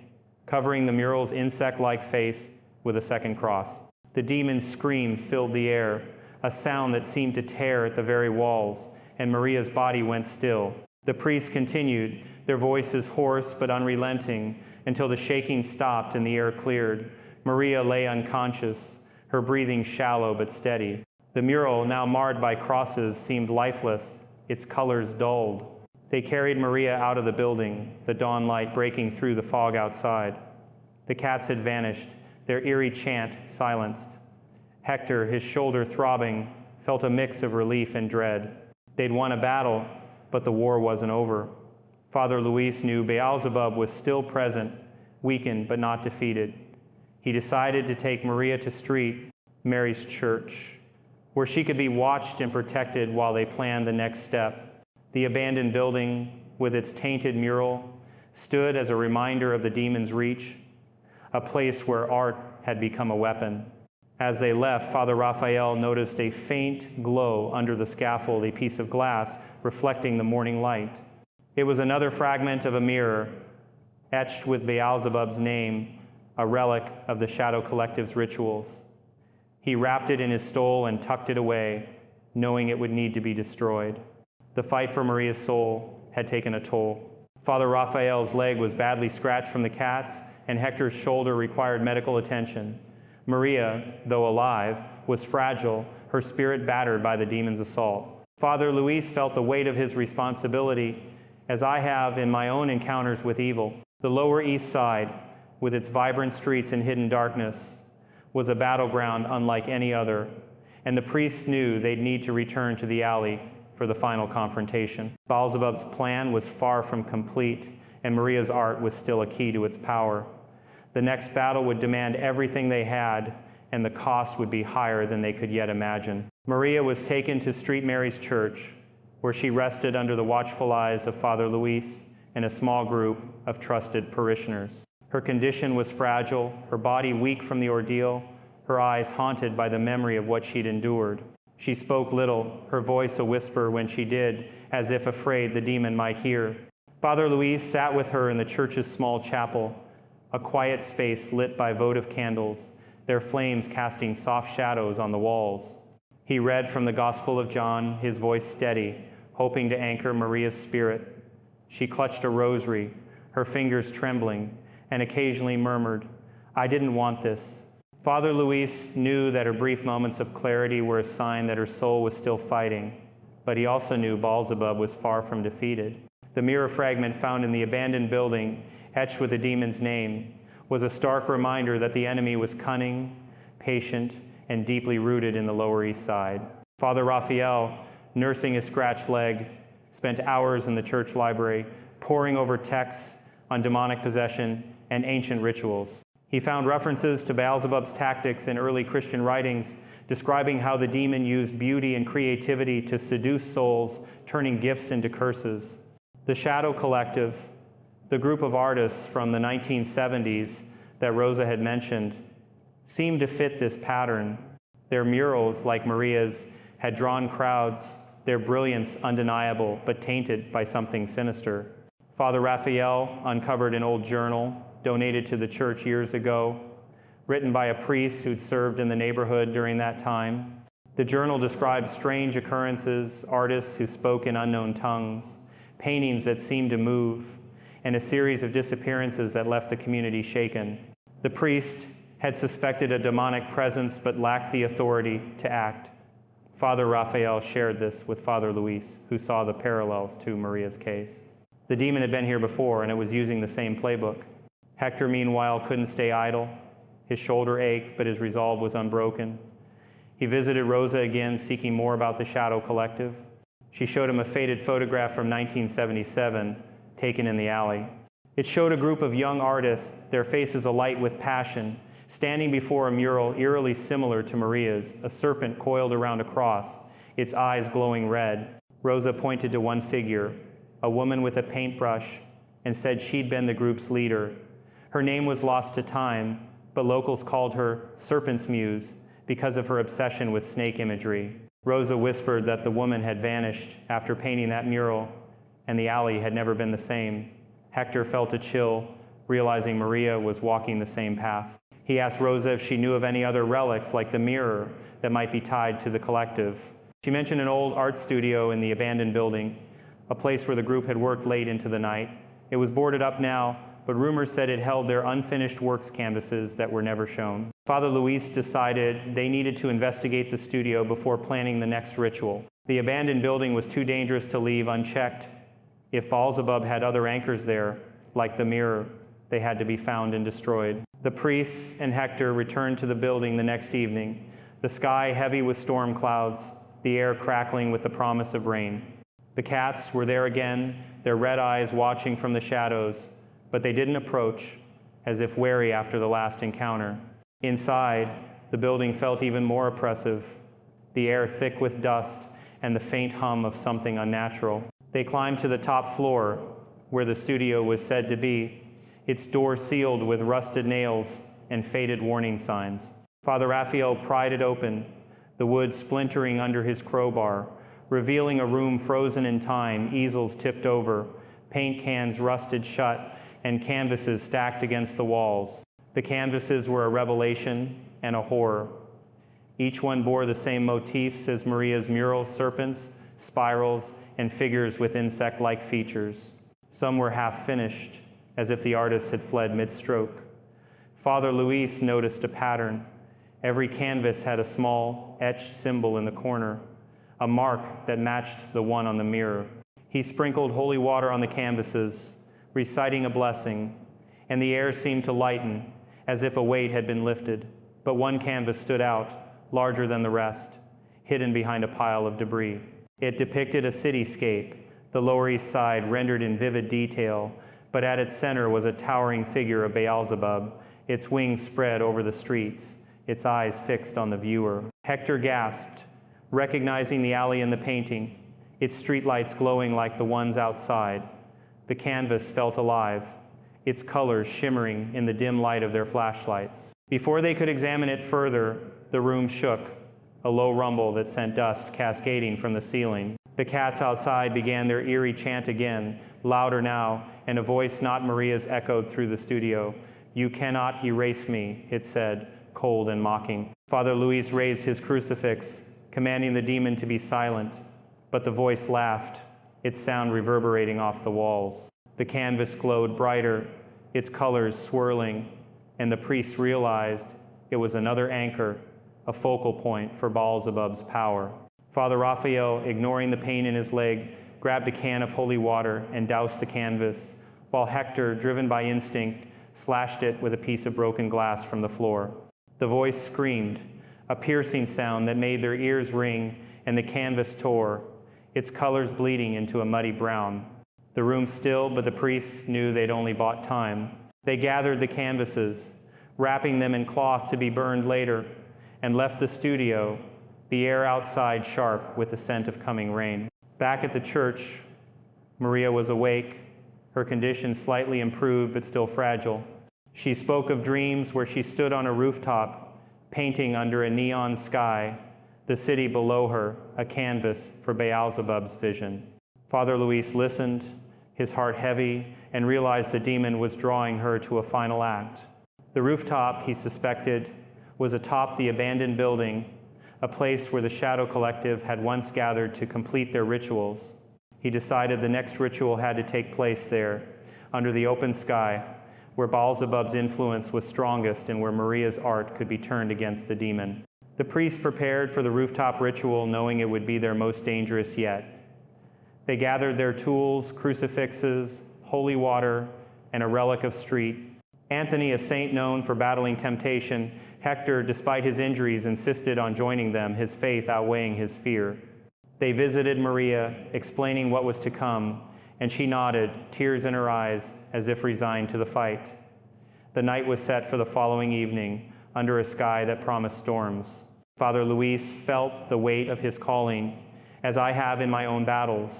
covering the mural's insect-like face with a second cross. The demon's screams filled the air, a sound that seemed to tear at the very walls, and Maria's body went still. The priests continued, their voices hoarse but unrelenting, until the shaking stopped and the air cleared. Maria lay unconscious, her breathing shallow but steady. The mural, now marred by crosses, seemed lifeless, its colors dulled. They carried Maria out of the building, the dawn light breaking through the fog outside. The cats had vanished, their eerie chant silenced. Hector, his shoulder throbbing, felt a mix of relief and dread. They'd won a battle, but the war wasn't over. Father Luis knew Beelzebub was still present, weakened but not defeated. He decided to take Maria to Street, Mary's church, where she could be watched and protected while they planned the next step. The abandoned building, with its tainted mural, stood as a reminder of the demon's reach, a place where art had become a weapon. As they left, Father Raphael noticed a faint glow under the scaffold, a piece of glass reflecting the morning light. It was another fragment of a mirror, etched with Beelzebub's name, a relic of the Shadow Collective's rituals. He wrapped it in his stole and tucked it away, knowing it would need to be destroyed. The fight for Maria's soul had taken a toll. Father Raphael's leg was badly scratched from the cats, and Hector's shoulder required medical attention. Maria, though alive, was fragile, her spirit battered by the demon's assault. Father Luis felt the weight of his responsibility, as I have in my own encounters with evil. The Lower East Side, with its vibrant streets and hidden darkness, was a battleground unlike any other, and the priests knew they'd need to return to the alley for the final confrontation. Beelzebub's plan was far from complete, and Maria's art was still a key to its power. The next battle would demand everything they had, and the cost would be higher than they could yet imagine. Maria was taken to Street Mary's church, where she rested under the watchful eyes of Father Luis and a small group of trusted parishioners. Her condition was fragile, her body weak from the ordeal, her eyes haunted by the memory of what she'd endured. She spoke little, her voice a whisper when she did, as if afraid the demon might hear. Father Luis sat with her in the church's small chapel, a quiet space lit by votive candles, their flames casting soft shadows on the walls. He read from the Gospel of John, his voice steady, hoping to anchor Maria's spirit. She clutched a rosary, her fingers trembling, and occasionally murmured, "I didn't want this." Father Luis knew that her brief moments of clarity were a sign that her soul was still fighting, but he also knew Beelzebub was far from defeated. The mirror fragment found in the abandoned building, etched with the demon's name, was a stark reminder that the enemy was cunning, patient, and deeply rooted in the Lower East Side. Father Raphael, nursing his scratched leg, spent hours in the church library, poring over texts on demonic possession and ancient rituals. He found references to Beelzebub's tactics in early Christian writings, describing how the demon used beauty and creativity to seduce souls, turning gifts into curses. The Shadow Collective, the group of artists from the 1970s that Rosa had mentioned, seemed to fit this pattern. Their murals, like Maria's, had drawn crowds their brilliance undeniable but tainted by something sinister. Father Raphael uncovered an old journal donated to the church years ago, written by a priest who'd served in the neighborhood during that time. The journal describes strange occurrences, artists who spoke in unknown tongues, paintings that seemed to move, and a series of disappearances that left the community shaken. The priest had suspected a demonic presence but lacked the authority to act. Father Raphael shared this with Father Luis, who saw the parallels to Maria's case. The demon had been here before, and it was using the same playbook. Hector, meanwhile, couldn't stay idle. His shoulder ached, but his resolve was unbroken. He visited Rosa again, seeking more about the Shadow Collective. She showed him a faded photograph from 1977, taken in the alley. It showed a group of young artists, their faces alight with passion, standing before a mural eerily similar to Maria's, a serpent coiled around a cross, its eyes glowing red. Rosa pointed to one figure, a woman with a paintbrush, and said she'd been the group's leader. Her name was lost to time, but locals called her Serpent's Muse because of her obsession with snake imagery. Rosa whispered that the woman had vanished after painting that mural, and the alley had never been the same. Hector felt a chill, realizing Maria was walking the same path. He asked Rosa if she knew of any other relics like the mirror that might be tied to the collective. She mentioned an old art studio in the abandoned building, a place where the group had worked late into the night. It was boarded up now, but rumors said it held their unfinished works canvases that were never shown. Father Luis decided they needed to investigate the studio before planning the next ritual. The abandoned building was too dangerous to leave unchecked. If Beelzebub had other anchors there, like the mirror, they had to be found and destroyed. The priests and Hector returned to the building the next evening, the sky heavy with storm clouds, the air crackling with the promise of rain. The cats were there again, their red eyes watching from the shadows, but they didn't approach, as if wary after the last encounter. Inside, the building felt even more oppressive, the air thick with dust and the faint hum of something unnatural. They climbed to the top floor, where the studio was said to be, its door sealed with rusted nails and faded warning signs. Father Raphael pried it open, the wood splintering under his crowbar, revealing a room frozen in time, easels tipped over, paint cans rusted shut, and canvases stacked against the walls. The canvases were a revelation and a horror. Each one bore the same motifs as Maria's murals: serpents, spirals, and figures with insect-like features. Some were half-finished, as if the artist had fled mid-stroke. Father Luis noticed a pattern. Every canvas had a small, etched symbol in the corner, a mark that matched the one on the mirror. He sprinkled holy water on the canvases, reciting a blessing, and the air seemed to lighten, as if a weight had been lifted. But one canvas stood out, larger than the rest, hidden behind a pile of debris. It depicted a cityscape, the Lower East Side rendered in vivid detail, but at its center was a towering figure of Beelzebub, its wings spread over the streets, its eyes fixed on the viewer. Hector gasped, recognizing the alley in the painting, its streetlights glowing like the ones outside. The canvas felt alive, its colors shimmering in the dim light of their flashlights. Before they could examine it further, the room shook, a low rumble that sent dust cascading from the ceiling. The cats outside began their eerie chant again, louder now, and a voice not Maria's echoed through the studio. "You cannot erase me," it said, cold and mocking. Father Luis raised his crucifix, commanding the demon to be silent, but the voice laughed, its sound reverberating off the walls. The canvas glowed brighter, its colors swirling, and the priest realized it was another anchor, a focal point for Beelzebub's power. Father Raphael, ignoring the pain in his leg, grabbed a can of holy water and doused the canvas, while Hector, driven by instinct, slashed it with a piece of broken glass from the floor. The voice screamed, a piercing sound that made their ears ring, and the canvas tore, its colors bleeding into a muddy brown. The room still, but the priests knew they'd only bought time. They gathered the canvases, wrapping them in cloth to be burned later, and left the studio, the air outside sharp with the scent of coming rain. Back at the church, Maria was awake, her condition slightly improved but still fragile. She spoke of dreams where she stood on a rooftop, painting under a neon sky, the the city below her a canvas for Beelzebub's vision. Father Luis listened, his heart heavy, and realized the demon was drawing her to a final act. The rooftop, he suspected, was atop the abandoned building, a place where the Shadow Collective had once gathered to complete their rituals. He decided the next ritual had to take place there, under the open sky, where Beelzebub's influence was strongest and where Maria's art could be turned against the demon. The priests prepared for the rooftop ritual, knowing it would be their most dangerous yet. They gathered their tools, crucifixes, holy water, and a relic of street. Anthony, a saint known for battling temptation, Hector, despite his injuries, insisted on joining them, his faith outweighing his fear. They visited Maria, explaining what was to come, and she nodded, tears in her eyes, as if resigned to the fight. The night was set for the following evening, under a sky that promised storms. Father Luis felt the weight of his calling, as I have in my own battles,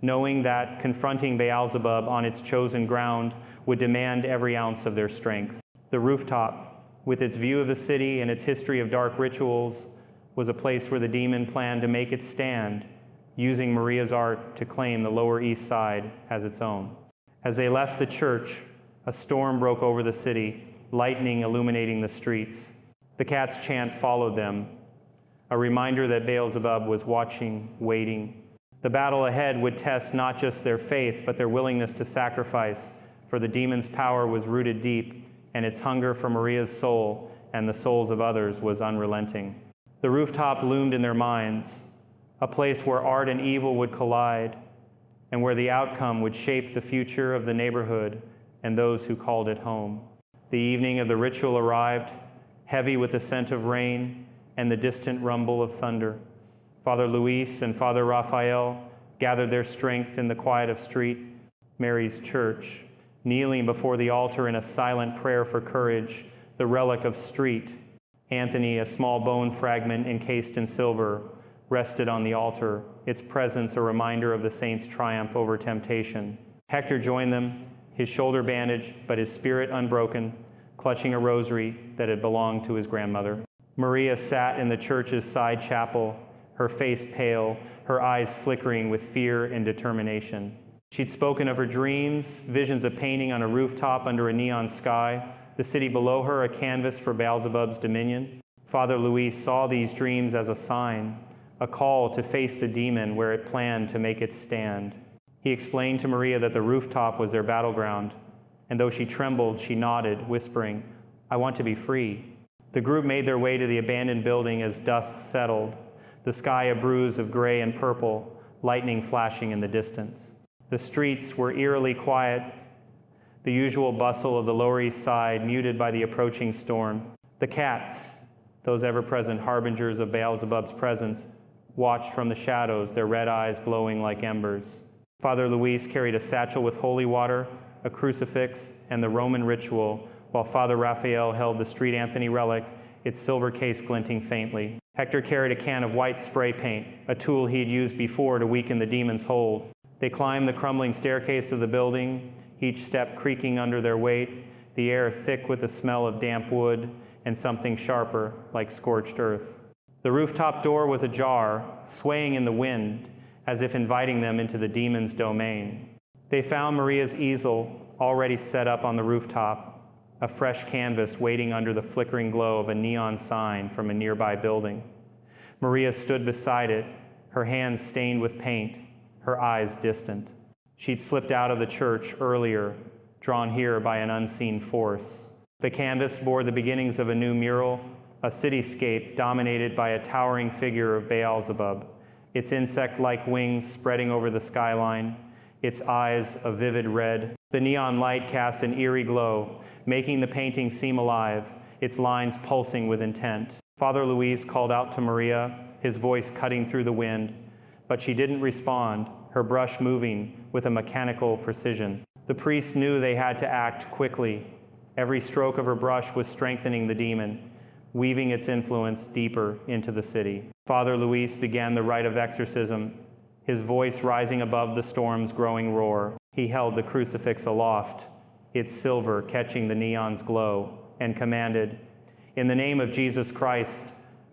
knowing that confronting Beelzebub on its chosen ground would demand every ounce of their strength. The rooftop, with its view of the city and its history of dark rituals, was a place where the demon planned to make its stand, using Maria's art to claim the Lower East Side as its own. As they left the church, a storm broke over the city, lightning illuminating the streets. The cat's chant followed them, a reminder that Beelzebub was watching, waiting. The battle ahead would test not just their faith, but their willingness to sacrifice, for the demon's power was rooted deep, and its hunger for Maria's soul and the souls of others was unrelenting. The rooftop loomed in their minds, a place where art and evil would collide, and where the outcome would shape the future of the neighborhood and those who called it home. The evening of the ritual arrived, heavy with the scent of rain and the distant rumble of thunder. Father Luis and Father Raphael gathered their strength in the quiet of Street Mary's Church, kneeling before the altar in a silent prayer for courage, the relic of Street. Anthony, a small bone fragment encased in silver, rested on the altar, its presence a reminder of the saint's triumph over temptation. Hector joined them, his shoulder bandaged, but his spirit unbroken, clutching a rosary that had belonged to his grandmother. Maria sat in the church's side chapel, her face pale, her eyes flickering with fear and determination. She'd spoken of her dreams, visions of painting on a rooftop under a neon sky, the city below her a canvas for Beelzebub's dominion. Father Luis saw these dreams as a sign, a call to face the demon where it planned to make its stand. He explained to Maria that the rooftop was their battleground, and though she trembled, she nodded, whispering, "I want to be free." The group made their way to the abandoned building as dusk settled, the sky a bruise of gray and purple, lightning flashing in the distance. The streets were eerily quiet, the usual bustle of the Lower East Side muted by the approaching storm. The cats, those ever-present harbingers of Beelzebub's presence, watched from the shadows, their red eyes glowing like embers. Father Luis carried a satchel with holy water, a crucifix, and the Roman ritual, while Father Raphael held the Street Anthony relic, its silver case glinting faintly. Hector carried a can of white spray paint, a tool he'd used before to weaken the demon's hold. They climbed the crumbling staircase of the building, each step creaking under their weight, the air thick with the smell of damp wood and something sharper, like scorched earth. The rooftop door was ajar, swaying in the wind, as if inviting them into the demon's domain. They found Maria's easel already set up on the rooftop, a fresh canvas waiting under the flickering glow of a neon sign from a nearby building. Maria stood beside it, her hands stained with paint, her eyes distant. She'd slipped out of the church earlier, drawn here by an unseen force. The canvas bore the beginnings of a new mural, a cityscape dominated by a towering figure of Beelzebub, its insect-like wings spreading over the skyline, its eyes a vivid red. The neon light cast an eerie glow, making the painting seem alive, its lines pulsing with intent. Father Luis called out to Maria, his voice cutting through the wind, but she didn't respond, her brush moving with a mechanical precision. The priests knew they had to act quickly. Every stroke of her brush was strengthening the demon, weaving its influence deeper into the city. Father Luis began the rite of exorcism, his voice rising above the storm's growing roar. He held the crucifix aloft, its silver catching the neon's glow, and commanded, "In the name of Jesus Christ,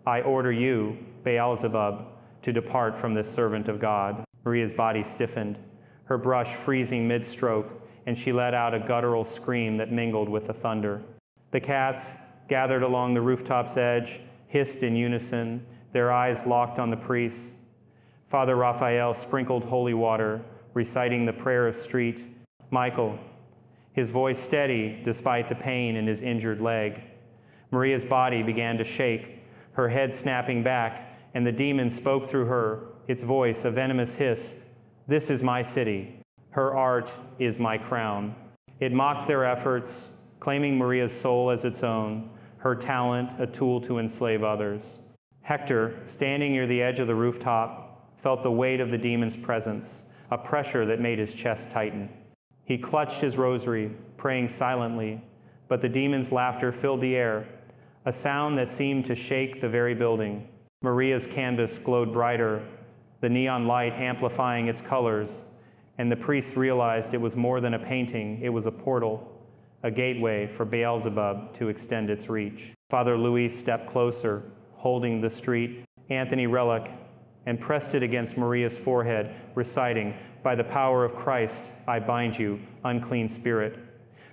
I order you, Beelzebub, to depart from this servant of God. Maria's body stiffened, her brush freezing mid-stroke, and she let out a guttural scream that mingled with the thunder. The cats, gathered along the rooftop's edge, hissed in unison, their eyes locked on the priest. Father Raphael sprinkled holy water, reciting the prayer of Street, Michael, his voice steady despite the pain in his injured leg. Maria's body began to shake, her head snapping back, and the demon spoke through her, its voice a venomous hiss. This is my city. Her art is my crown. It mocked their efforts, claiming Maria's soul as its own, her talent a tool to enslave others. Hector, standing near the edge of the rooftop, felt the weight of the demon's presence, a pressure that made his chest tighten. He clutched his rosary, praying silently, but the demon's laughter filled the air, a sound that seemed to shake the very building. Maria's canvas glowed brighter, the neon light amplifying its colors, and the priest realized it was more than a painting, it was a portal, a gateway for Beelzebub to extend its reach. Father Luis stepped closer, holding the Street Anthony relic, and pressed it against Maria's forehead, reciting, "By the power of Christ, I bind you, unclean spirit."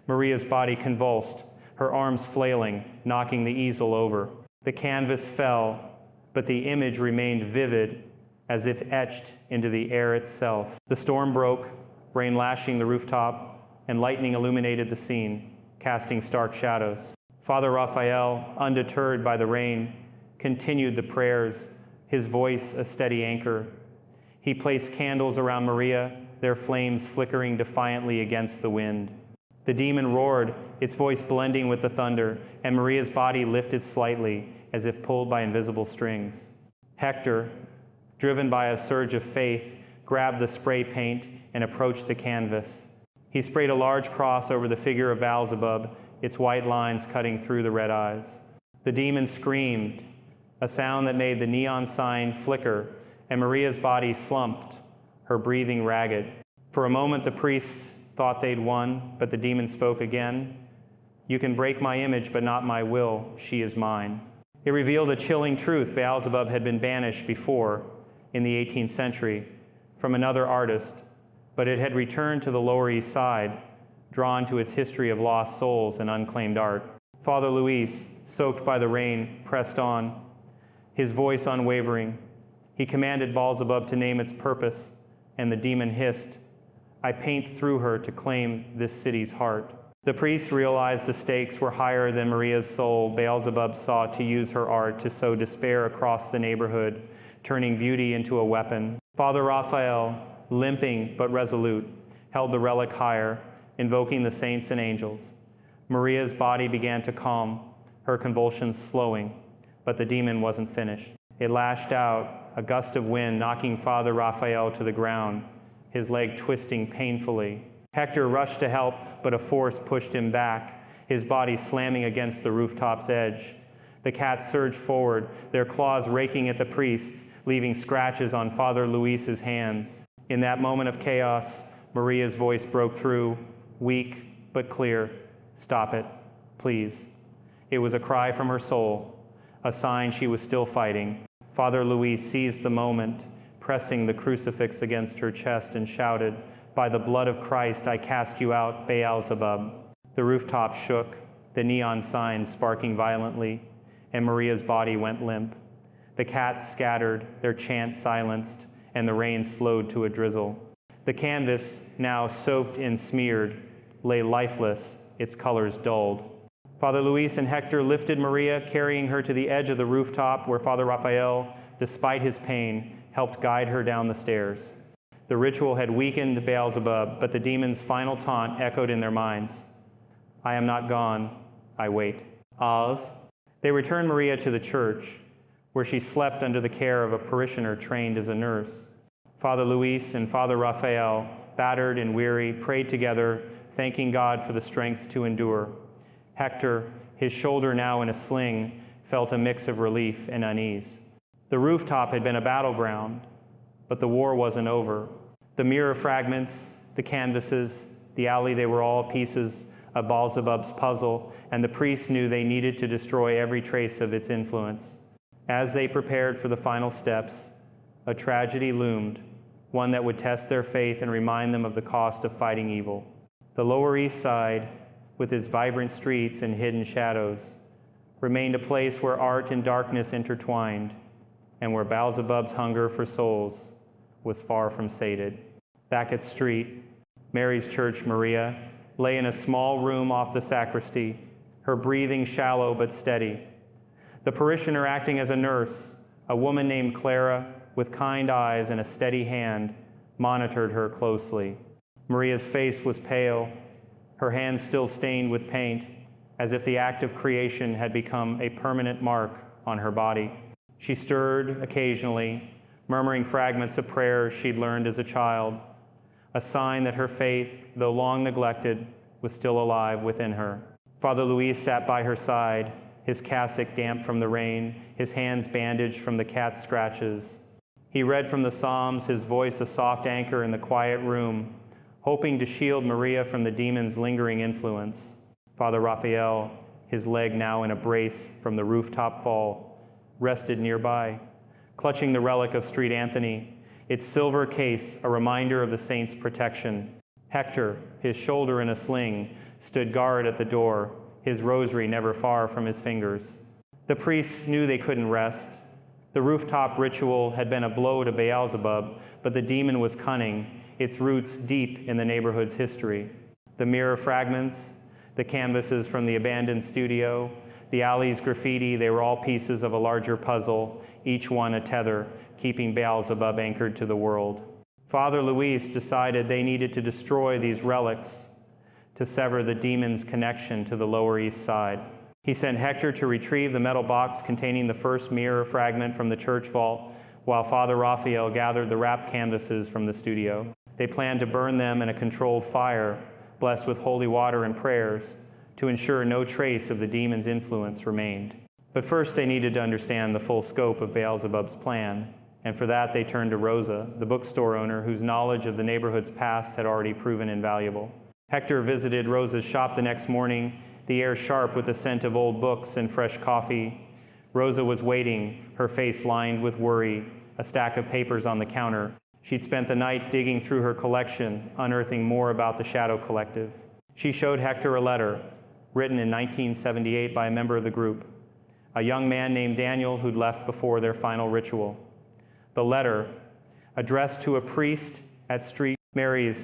Maria's body convulsed, her arms flailing, knocking the easel over. The canvas fell, but the image remained vivid, as if etched into the air itself. The storm broke, rain lashing the rooftop, and lightning illuminated the scene, casting stark shadows. Father Raphael, undeterred by the rain, continued the prayers, his voice a steady anchor. He placed candles around Maria, their flames flickering defiantly against the wind. The demon roared, its voice blending with the thunder, and Maria's body lifted slightly, as if pulled by invisible strings. Hector, driven by a surge of faith, grabbed the spray paint and approached the canvas. He sprayed a large cross over the figure of Beelzebub, its white lines cutting through the red eyes. The demon screamed, a sound that made the neon sign flicker, and Maria's body slumped, her breathing ragged. For a moment, the priests thought they'd won, but the demon spoke again. "You can break my image, but not my will. She is mine." It revealed a chilling truth. Beelzebub had been banished before, in the 18th century, from another artist, but it had returned to the Lower East Side, drawn to its history of lost souls and unclaimed art. Father Luis, soaked by the rain, pressed on, his voice unwavering. He commanded Beelzebub to name its purpose, and the demon hissed, "I paint through her to claim this city's heart." The priest realized the stakes were higher than Maria's soul. Beelzebub sought to use her art to sow despair across the neighborhood, turning beauty into a weapon. Father Raphael, limping but resolute, held the relic higher, invoking the saints and angels. Maria's body began to calm, her convulsions slowing, but the demon wasn't finished. It lashed out, a gust of wind knocking Father Raphael to the ground, his leg twisting painfully. Hector rushed to help, but a force pushed him back, his body slamming against the rooftop's edge. The cats surged forward, their claws raking at the priest, leaving scratches on Father Luis's hands. In that moment of chaos, Maria's voice broke through, weak but clear. "Stop it, please." It was a cry from her soul, a sign she was still fighting. Father Luis seized the moment, pressing the crucifix against her chest, and shouted, "By the blood of Christ, I cast you out, Beelzebub." The rooftop shook, the neon signs sparking violently, and Maria's body went limp. The cats scattered, their chant silenced, and the rain slowed to a drizzle. The canvas, now soaked and smeared, lay lifeless, its colors dulled. Father Luis and Hector lifted Maria, carrying her to the edge of the rooftop where Father Raphael, despite his pain, helped guide her down the stairs. The ritual had weakened Beelzebub, but the demon's final taunt echoed in their minds. "I am not gone, I wait." Of. They returned Maria to the church, where she slept under the care of a parishioner trained as a nurse. Father Luis and Father Raphael, battered and weary, prayed together, thanking God for the strength to endure. Hector, his shoulder now in a sling, felt a mix of relief and unease. The rooftop had been a battleground, but the war wasn't over. The mirror fragments, the canvases, the alley, they were all pieces of Beelzebub's puzzle, and the priests knew they needed to destroy every trace of its influence. As they prepared for the final steps, a tragedy loomed, one that would test their faith and remind them of the cost of fighting evil. The Lower East Side, with its vibrant streets and hidden shadows, remained a place where art and darkness intertwined, and where Beelzebub's hunger for souls was far from sated. Back at Street, Mary's Church, Maria, lay in a small room off the sacristy, her breathing shallow but steady. The parishioner acting as a nurse, a woman named Clara, with kind eyes and a steady hand, monitored her closely. Maria's face was pale, her hands still stained with paint, as if the act of creation had become a permanent mark on her body. She stirred occasionally, murmuring fragments of prayers she'd learned as a child, a sign that her faith, though long neglected, was still alive within her. Father Luis sat by her side, his cassock damp from the rain, his hands bandaged from the cat's scratches. He read from the Psalms, his voice a soft anchor in the quiet room, hoping to shield Maria from the demon's lingering influence. Father Raphael, his leg now in a brace from the rooftop fall, rested nearby, clutching the relic of St. Anthony, its silver case a reminder of the saint's protection. Hector, his shoulder in a sling, stood guard at the door, his rosary never far from his fingers. The priests knew they couldn't rest. The rooftop ritual had been a blow to Beelzebub, but the demon was cunning, its roots deep in the neighborhood's history. The mirror fragments, the canvases from the abandoned studio, the alley's graffiti, they were all pieces of a larger puzzle, each one a tether, keeping Beelzebub anchored to the world. Father Luis decided they needed to destroy these relics to sever the demon's connection to the Lower East Side. He sent Hector to retrieve the metal box containing the first mirror fragment from the church vault, while Father Raphael gathered the wrapped canvases from the studio. They planned to burn them in a controlled fire, blessed with holy water and prayers, to ensure no trace of the demon's influence remained. But first they needed to understand the full scope of Beelzebub's plan, and for that they turned to Rosa, the bookstore owner whose knowledge of the neighborhood's past had already proven invaluable. Hector visited Rosa's shop the next morning, the air sharp with the scent of old books and fresh coffee. Rosa was waiting, her face lined with worry, a stack of papers on the counter. She'd spent the night digging through her collection, unearthing more about the Shadow Collective. She showed Hector a letter, written in 1978 by a member of the group, a young man named Daniel who'd left before their final ritual. The letter, addressed to a priest at St. Mary's,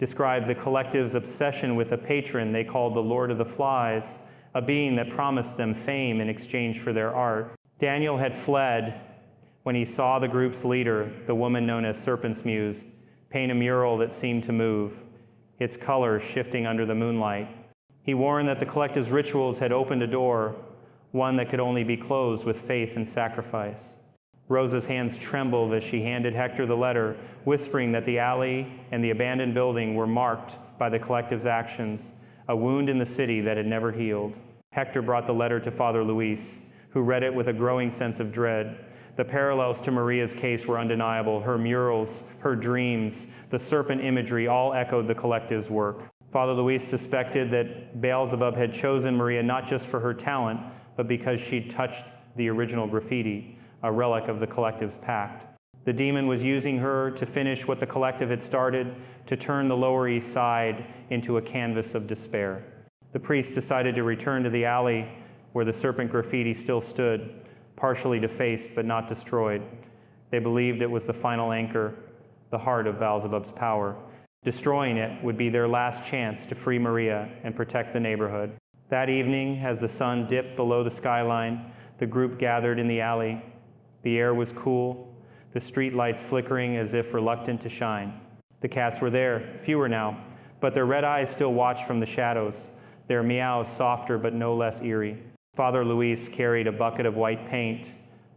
described the collective's obsession with a patron they called the Lord of the Flies, a being that promised them fame in exchange for their art. Daniel had fled when he saw the group's leader, the woman known as Serpent's muse, paint a mural that seemed to move, its colors shifting under the moonlight. He warned that the collective's rituals had opened a door, one that could only be closed with faith and sacrifice. Rosa's hands trembled as she handed Hector the letter, whispering that the alley and the abandoned building were marked by the collective's actions, a wound in the city that had never healed. Hector brought the letter to Father Luis, who read it with a growing sense of dread. The parallels to Maria's case were undeniable. Her murals, her dreams, the serpent imagery all echoed the collective's work. Father Luis suspected that Beelzebub had chosen Maria not just for her talent, but because she'd touched the original graffiti, a relic of the collective's pact. The demon was using her to finish what the collective had started, to turn the Lower East Side into a canvas of despair. The priests decided to return to the alley where the serpent graffiti still stood, partially defaced but not destroyed. They believed it was the final anchor, the heart of Beelzebub's power. Destroying it would be their last chance to free Maria and protect the neighborhood. That evening, as the sun dipped below the skyline, the group gathered in the alley. The air was cool, the street lights flickering as if reluctant to shine. The cats were there, fewer now, but their red eyes still watched from the shadows, their meows softer but no less eerie. Father Luis carried a bucket of white paint,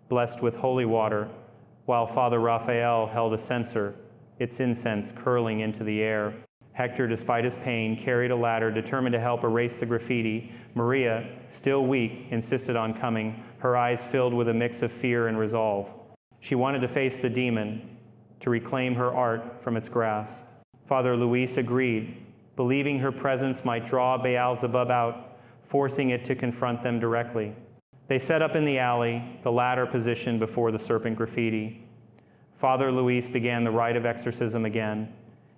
blessed with holy water, while Father Raphael held a censer, its incense curling into the air. Hector, despite his pain, carried a ladder, determined to help erase the graffiti. Maria, still weak, insisted on coming, her eyes filled with a mix of fear and resolve. She wanted to face the demon, to reclaim her art from its grasp. Father Luis agreed, believing her presence might draw Beelzebub out, forcing it to confront them directly. They set up in the alley, the latter positioned before the Serpent graffiti. Father Luis began the rite of exorcism again,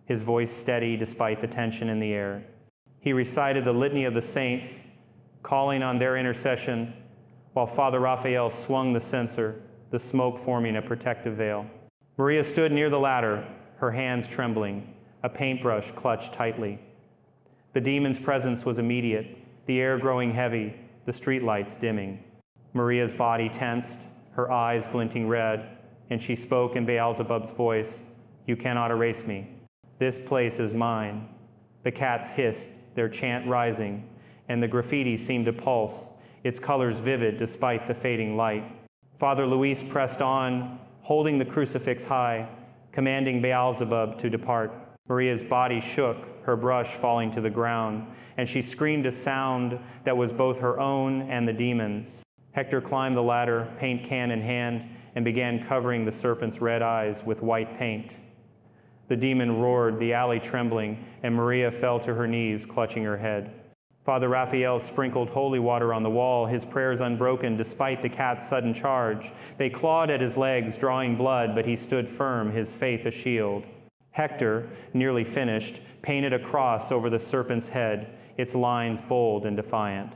his voice steady despite the tension in the air. He recited the litany of the saints, calling on their intercession, while Father Raphael swung the censer, the smoke forming a protective veil. Maria stood near the ladder, her hands trembling, a paintbrush clutched tightly. The demon's presence was immediate, the air growing heavy, the streetlights dimming. Maria's body tensed, her eyes glinting red, and she spoke in Beelzebub's voice, "You cannot erase me. This place is mine." The cats hissed, their chant rising, and the graffiti seemed to pulse, its colors vivid despite the fading light. Father Luis pressed on, holding the crucifix high, commanding Beelzebub to depart. Maria's body shook, her brush falling to the ground, and she screamed a sound that was both her own and the demon's. Hector climbed the ladder, paint can in hand, and began covering the serpent's red eyes with white paint. The demon roared, the alley trembling, and Maria fell to her knees, clutching her head. Father Raphael sprinkled holy water on the wall, his prayers unbroken despite the cat's sudden charge. They clawed at his legs, drawing blood, but he stood firm, his faith a shield. Hector, nearly finished, painted a cross over the serpent's head, its lines bold and defiant.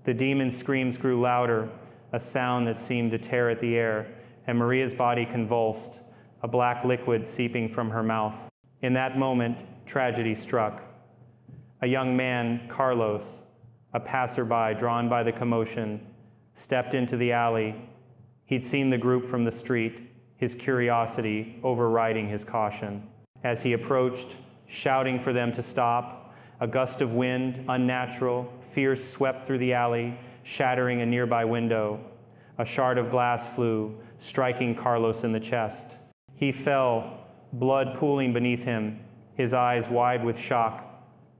The demon's screams grew louder, a sound that seemed to tear at the air, and Maria's body convulsed, a black liquid seeping from her mouth. In that moment, tragedy struck. A young man, Carlos, a passerby drawn by the commotion, stepped into the alley. He'd seen the group from the street, his curiosity overriding his caution. As he approached, shouting for them to stop, a gust of wind, unnatural, fierce, swept through the alley, shattering a nearby window. A shard of glass flew, striking Carlos in the chest. He fell, blood pooling beneath him, his eyes wide with shock.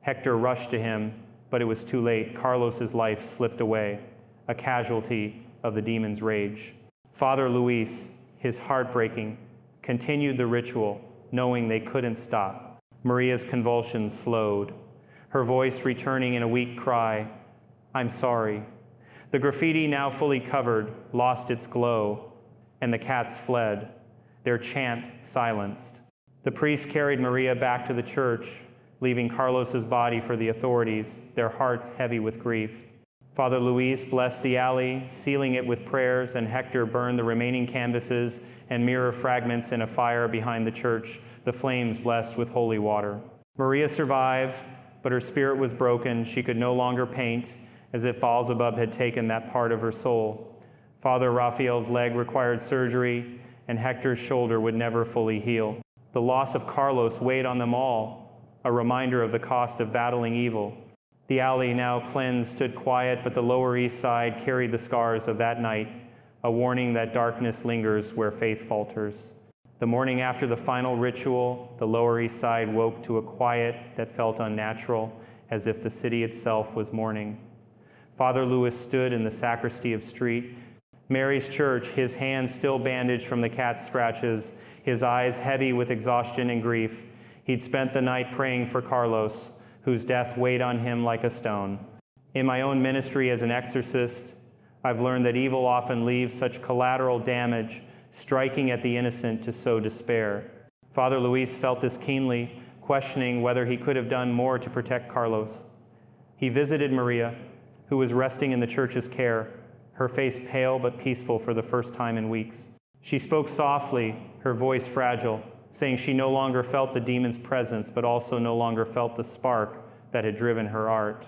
Hector rushed to him, but it was too late. Carlos's life slipped away, a casualty of the demon's rage. Father Luis, his heart breaking, continued the ritual, knowing they couldn't stop. Maria's convulsions slowed, her voice returning in a weak cry, "I'm sorry." The graffiti, now fully covered, lost its glow, and the cats fled, their chant silenced. The priest carried Maria back to the church, leaving Carlos's body for the authorities, their hearts heavy with grief. Father Luis blessed the alley, sealing it with prayers, and Hector burned the remaining canvases and mirror fragments in a fire behind the church, the flames blessed with holy water. Maria survived, but her spirit was broken. She could no longer paint, as if Beelzebub had taken that part of her soul. Father Raphael's leg required surgery, and Hector's shoulder would never fully heal. The loss of Carlos weighed on them all, a reminder of the cost of battling evil. The alley, now cleansed, stood quiet, but the Lower East Side carried the scars of that night, a warning that darkness lingers where faith falters. The morning after the final ritual, the Lower East Side woke to a quiet that felt unnatural, as if the city itself was mourning. Father Louis stood in the sacristy of Street, Mary's church, his hands still bandaged from the cat's scratches, his eyes heavy with exhaustion and grief. He'd spent the night praying for Carlos, whose death weighed on him like a stone. In my own ministry as an exorcist, I've learned that evil often leaves such collateral damage, striking at the innocent to sow despair. Father Luis felt this keenly, questioning whether he could have done more to protect Carlos. He visited Maria, who was resting in the church's care, her face pale but peaceful for the first time in weeks. She spoke softly, her voice fragile, saying she no longer felt the demon's presence, but also no longer felt the spark that had driven her art.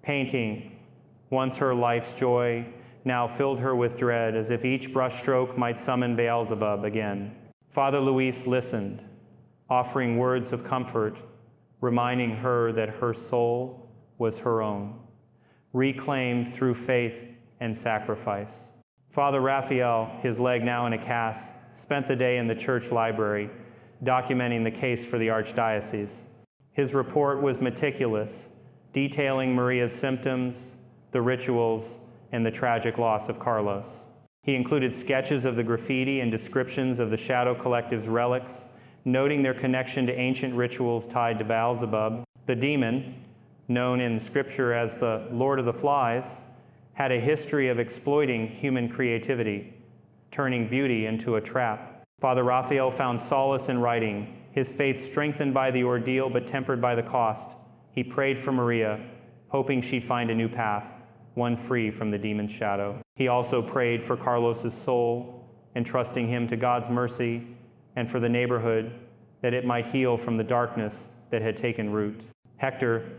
Painting, once her life's joy, now filled her with dread, as if each brushstroke might summon Beelzebub again. Father Luis listened, offering words of comfort, reminding her that her soul was her own, reclaimed through faith and sacrifice. Father Raphael, his leg now in a cast, spent the day in the church library, documenting the case for the archdiocese. His report was meticulous, detailing Maria's symptoms, the rituals, and the tragic loss of Carlos. He included sketches of the graffiti and descriptions of the Shadow Collective's relics, noting their connection to ancient rituals tied to Beelzebub, the demon, known in Scripture as the Lord of the Flies, had a history of exploiting human creativity, turning beauty into a trap. Father Raphael found solace in writing, his faith strengthened by the ordeal but tempered by the cost. He prayed for Maria, hoping she'd find a new path, one free from the demon's shadow. He also prayed for Carlos's soul, entrusting him to God's mercy, and for the neighborhood, that it might heal from the darkness that had taken root. Hector,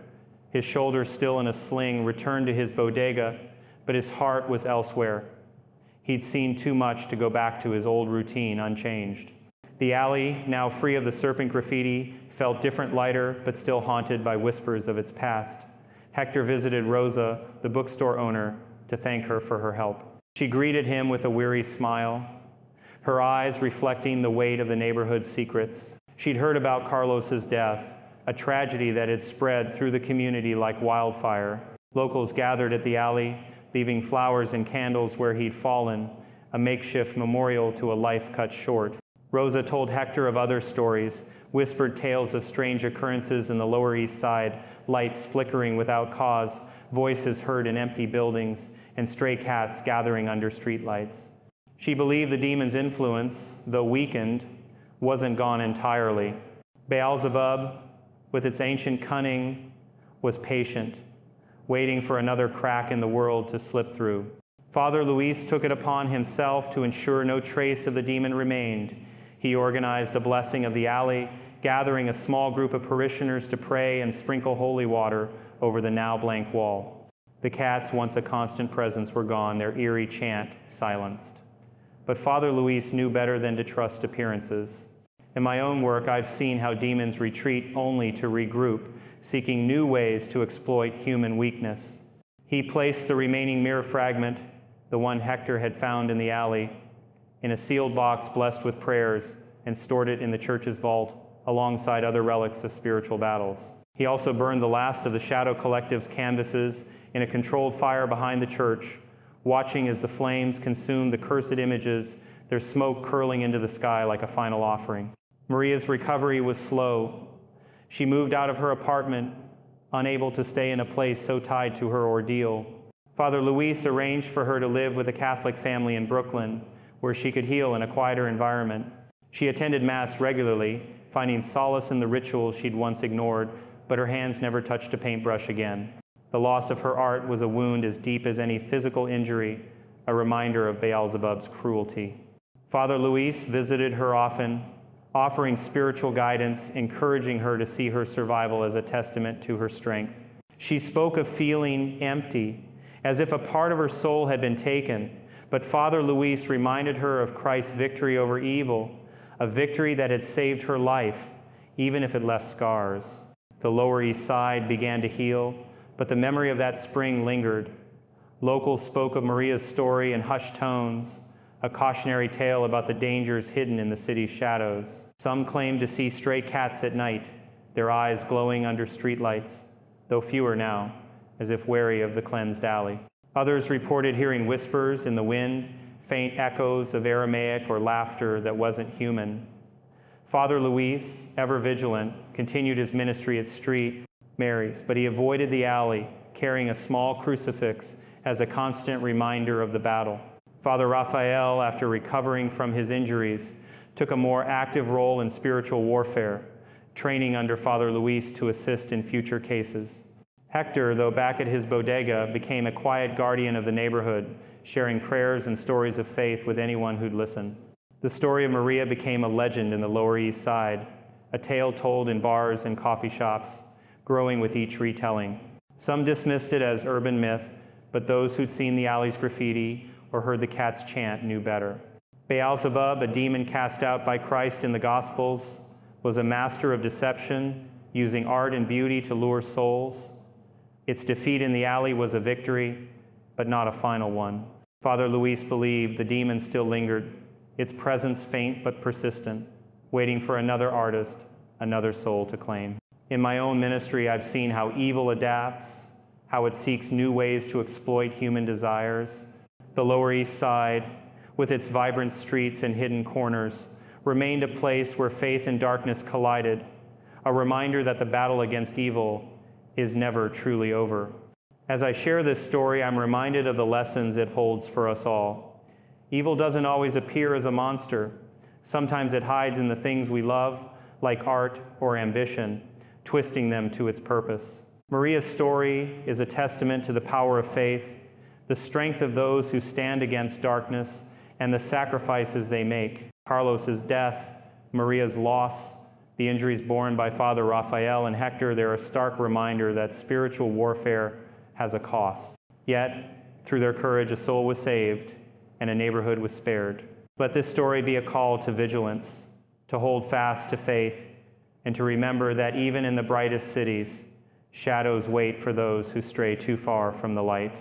his shoulders still in a sling, returned to his bodega, but his heart was elsewhere. He'd seen too much to go back to his old routine unchanged. The alley, now free of the Serpent graffiti, felt different, lighter, but still haunted by whispers of its past. Hector visited Rosa, the bookstore owner, to thank her for her help. She greeted him with a weary smile, her eyes reflecting the weight of the neighborhood's secrets. She'd heard about Carlos's death, a tragedy that had spread through the community like wildfire. Locals gathered at the alley, leaving flowers and candles where he'd fallen, a makeshift memorial to a life cut short. Rosa told Hector of other stories, whispered tales of strange occurrences in the Lower East Side, lights flickering without cause, voices heard in empty buildings, and stray cats gathering under streetlights. She believed the demon's influence, though weakened, wasn't gone entirely. Beelzebub, with its ancient cunning, was patient, waiting for another crack in the world to slip through. Father Luis took it upon himself to ensure no trace of the demon remained. He organized a blessing of the alley, gathering a small group of parishioners to pray and sprinkle holy water over the now blank wall. The cats, once a constant presence, were gone, their eerie chant silenced. But Father Luis knew better than to trust appearances. In my own work, I've seen how demons retreat only to regroup, seeking new ways to exploit human weakness. He placed the remaining mirror fragment, the one Hector had found in the alley, in a sealed box blessed with prayers, and stored it in the church's vault alongside other relics of spiritual battles. He also burned the last of the Shadow Collective's canvases in a controlled fire behind the church, watching as the flames consumed the cursed images, their smoke curling into the sky like a final offering. Maria's recovery was slow. She moved out of her apartment, unable to stay in a place so tied to her ordeal. Father Luis arranged for her to live with a Catholic family in Brooklyn, where she could heal in a quieter environment. She attended Mass regularly, finding solace in the rituals she'd once ignored, but her hands never touched a paintbrush again. The loss of her art was a wound as deep as any physical injury, a reminder of Beelzebub's cruelty. Father Luis visited her often, offering spiritual guidance, encouraging her to see her survival as a testament to her strength. She spoke of feeling empty, as if a part of her soul had been taken, but Father Luis reminded her of Christ's victory over evil, a victory that had saved her life, even if it left scars. The Lower East Side began to heal, but the memory of that spring lingered. Locals spoke of Maria's story in hushed tones, a cautionary tale about the dangers hidden in the city's shadows. Some claimed to see stray cats at night, their eyes glowing under streetlights, though fewer now, as if wary of the cleansed alley. Others reported hearing whispers in the wind, faint echoes of Aramaic or laughter that wasn't human. Father Luis, ever vigilant, continued his ministry at Street Mary's, but he avoided the alley, carrying a small crucifix as a constant reminder of the battle. Father Raphael, after recovering from his injuries, took a more active role in spiritual warfare, training under Father Luis to assist in future cases. Hector, though back at his bodega, became a quiet guardian of the neighborhood, sharing prayers and stories of faith with anyone who'd listen. The story of Maria became a legend in the Lower East Side, a tale told in bars and coffee shops, growing with each retelling. Some dismissed it as urban myth, but those who'd seen the alley's graffiti or heard the cats chant knew better. Beelzebub, a demon cast out by Christ in the Gospels, was a master of deception, using art and beauty to lure souls. Its defeat in the alley was a victory, but not a final one. Father Luis believed the demon still lingered, its presence faint but persistent, waiting for another artist, another soul to claim. In my own ministry, I've seen how evil adapts, how it seeks new ways to exploit human desires. The Lower East Side, with its vibrant streets and hidden corners, remained a place where faith and darkness collided, a reminder that the battle against evil is never truly over. As I share this story, I'm reminded of the lessons it holds for us all. Evil doesn't always appear as a monster. Sometimes it hides in the things we love, like art or ambition, twisting them to its purpose. Maria's story is a testament to the power of faith, the strength of those who stand against darkness, and the sacrifices they make. Carlos's death, Maria's loss, the injuries borne by Father Raphael and Hector, they're a stark reminder that spiritual warfare has a cost. Yet, through their courage, a soul was saved and a neighborhood was spared. Let this story be a call to vigilance, to hold fast to faith, and to remember that even in the brightest cities, shadows wait for those who stray too far from the light.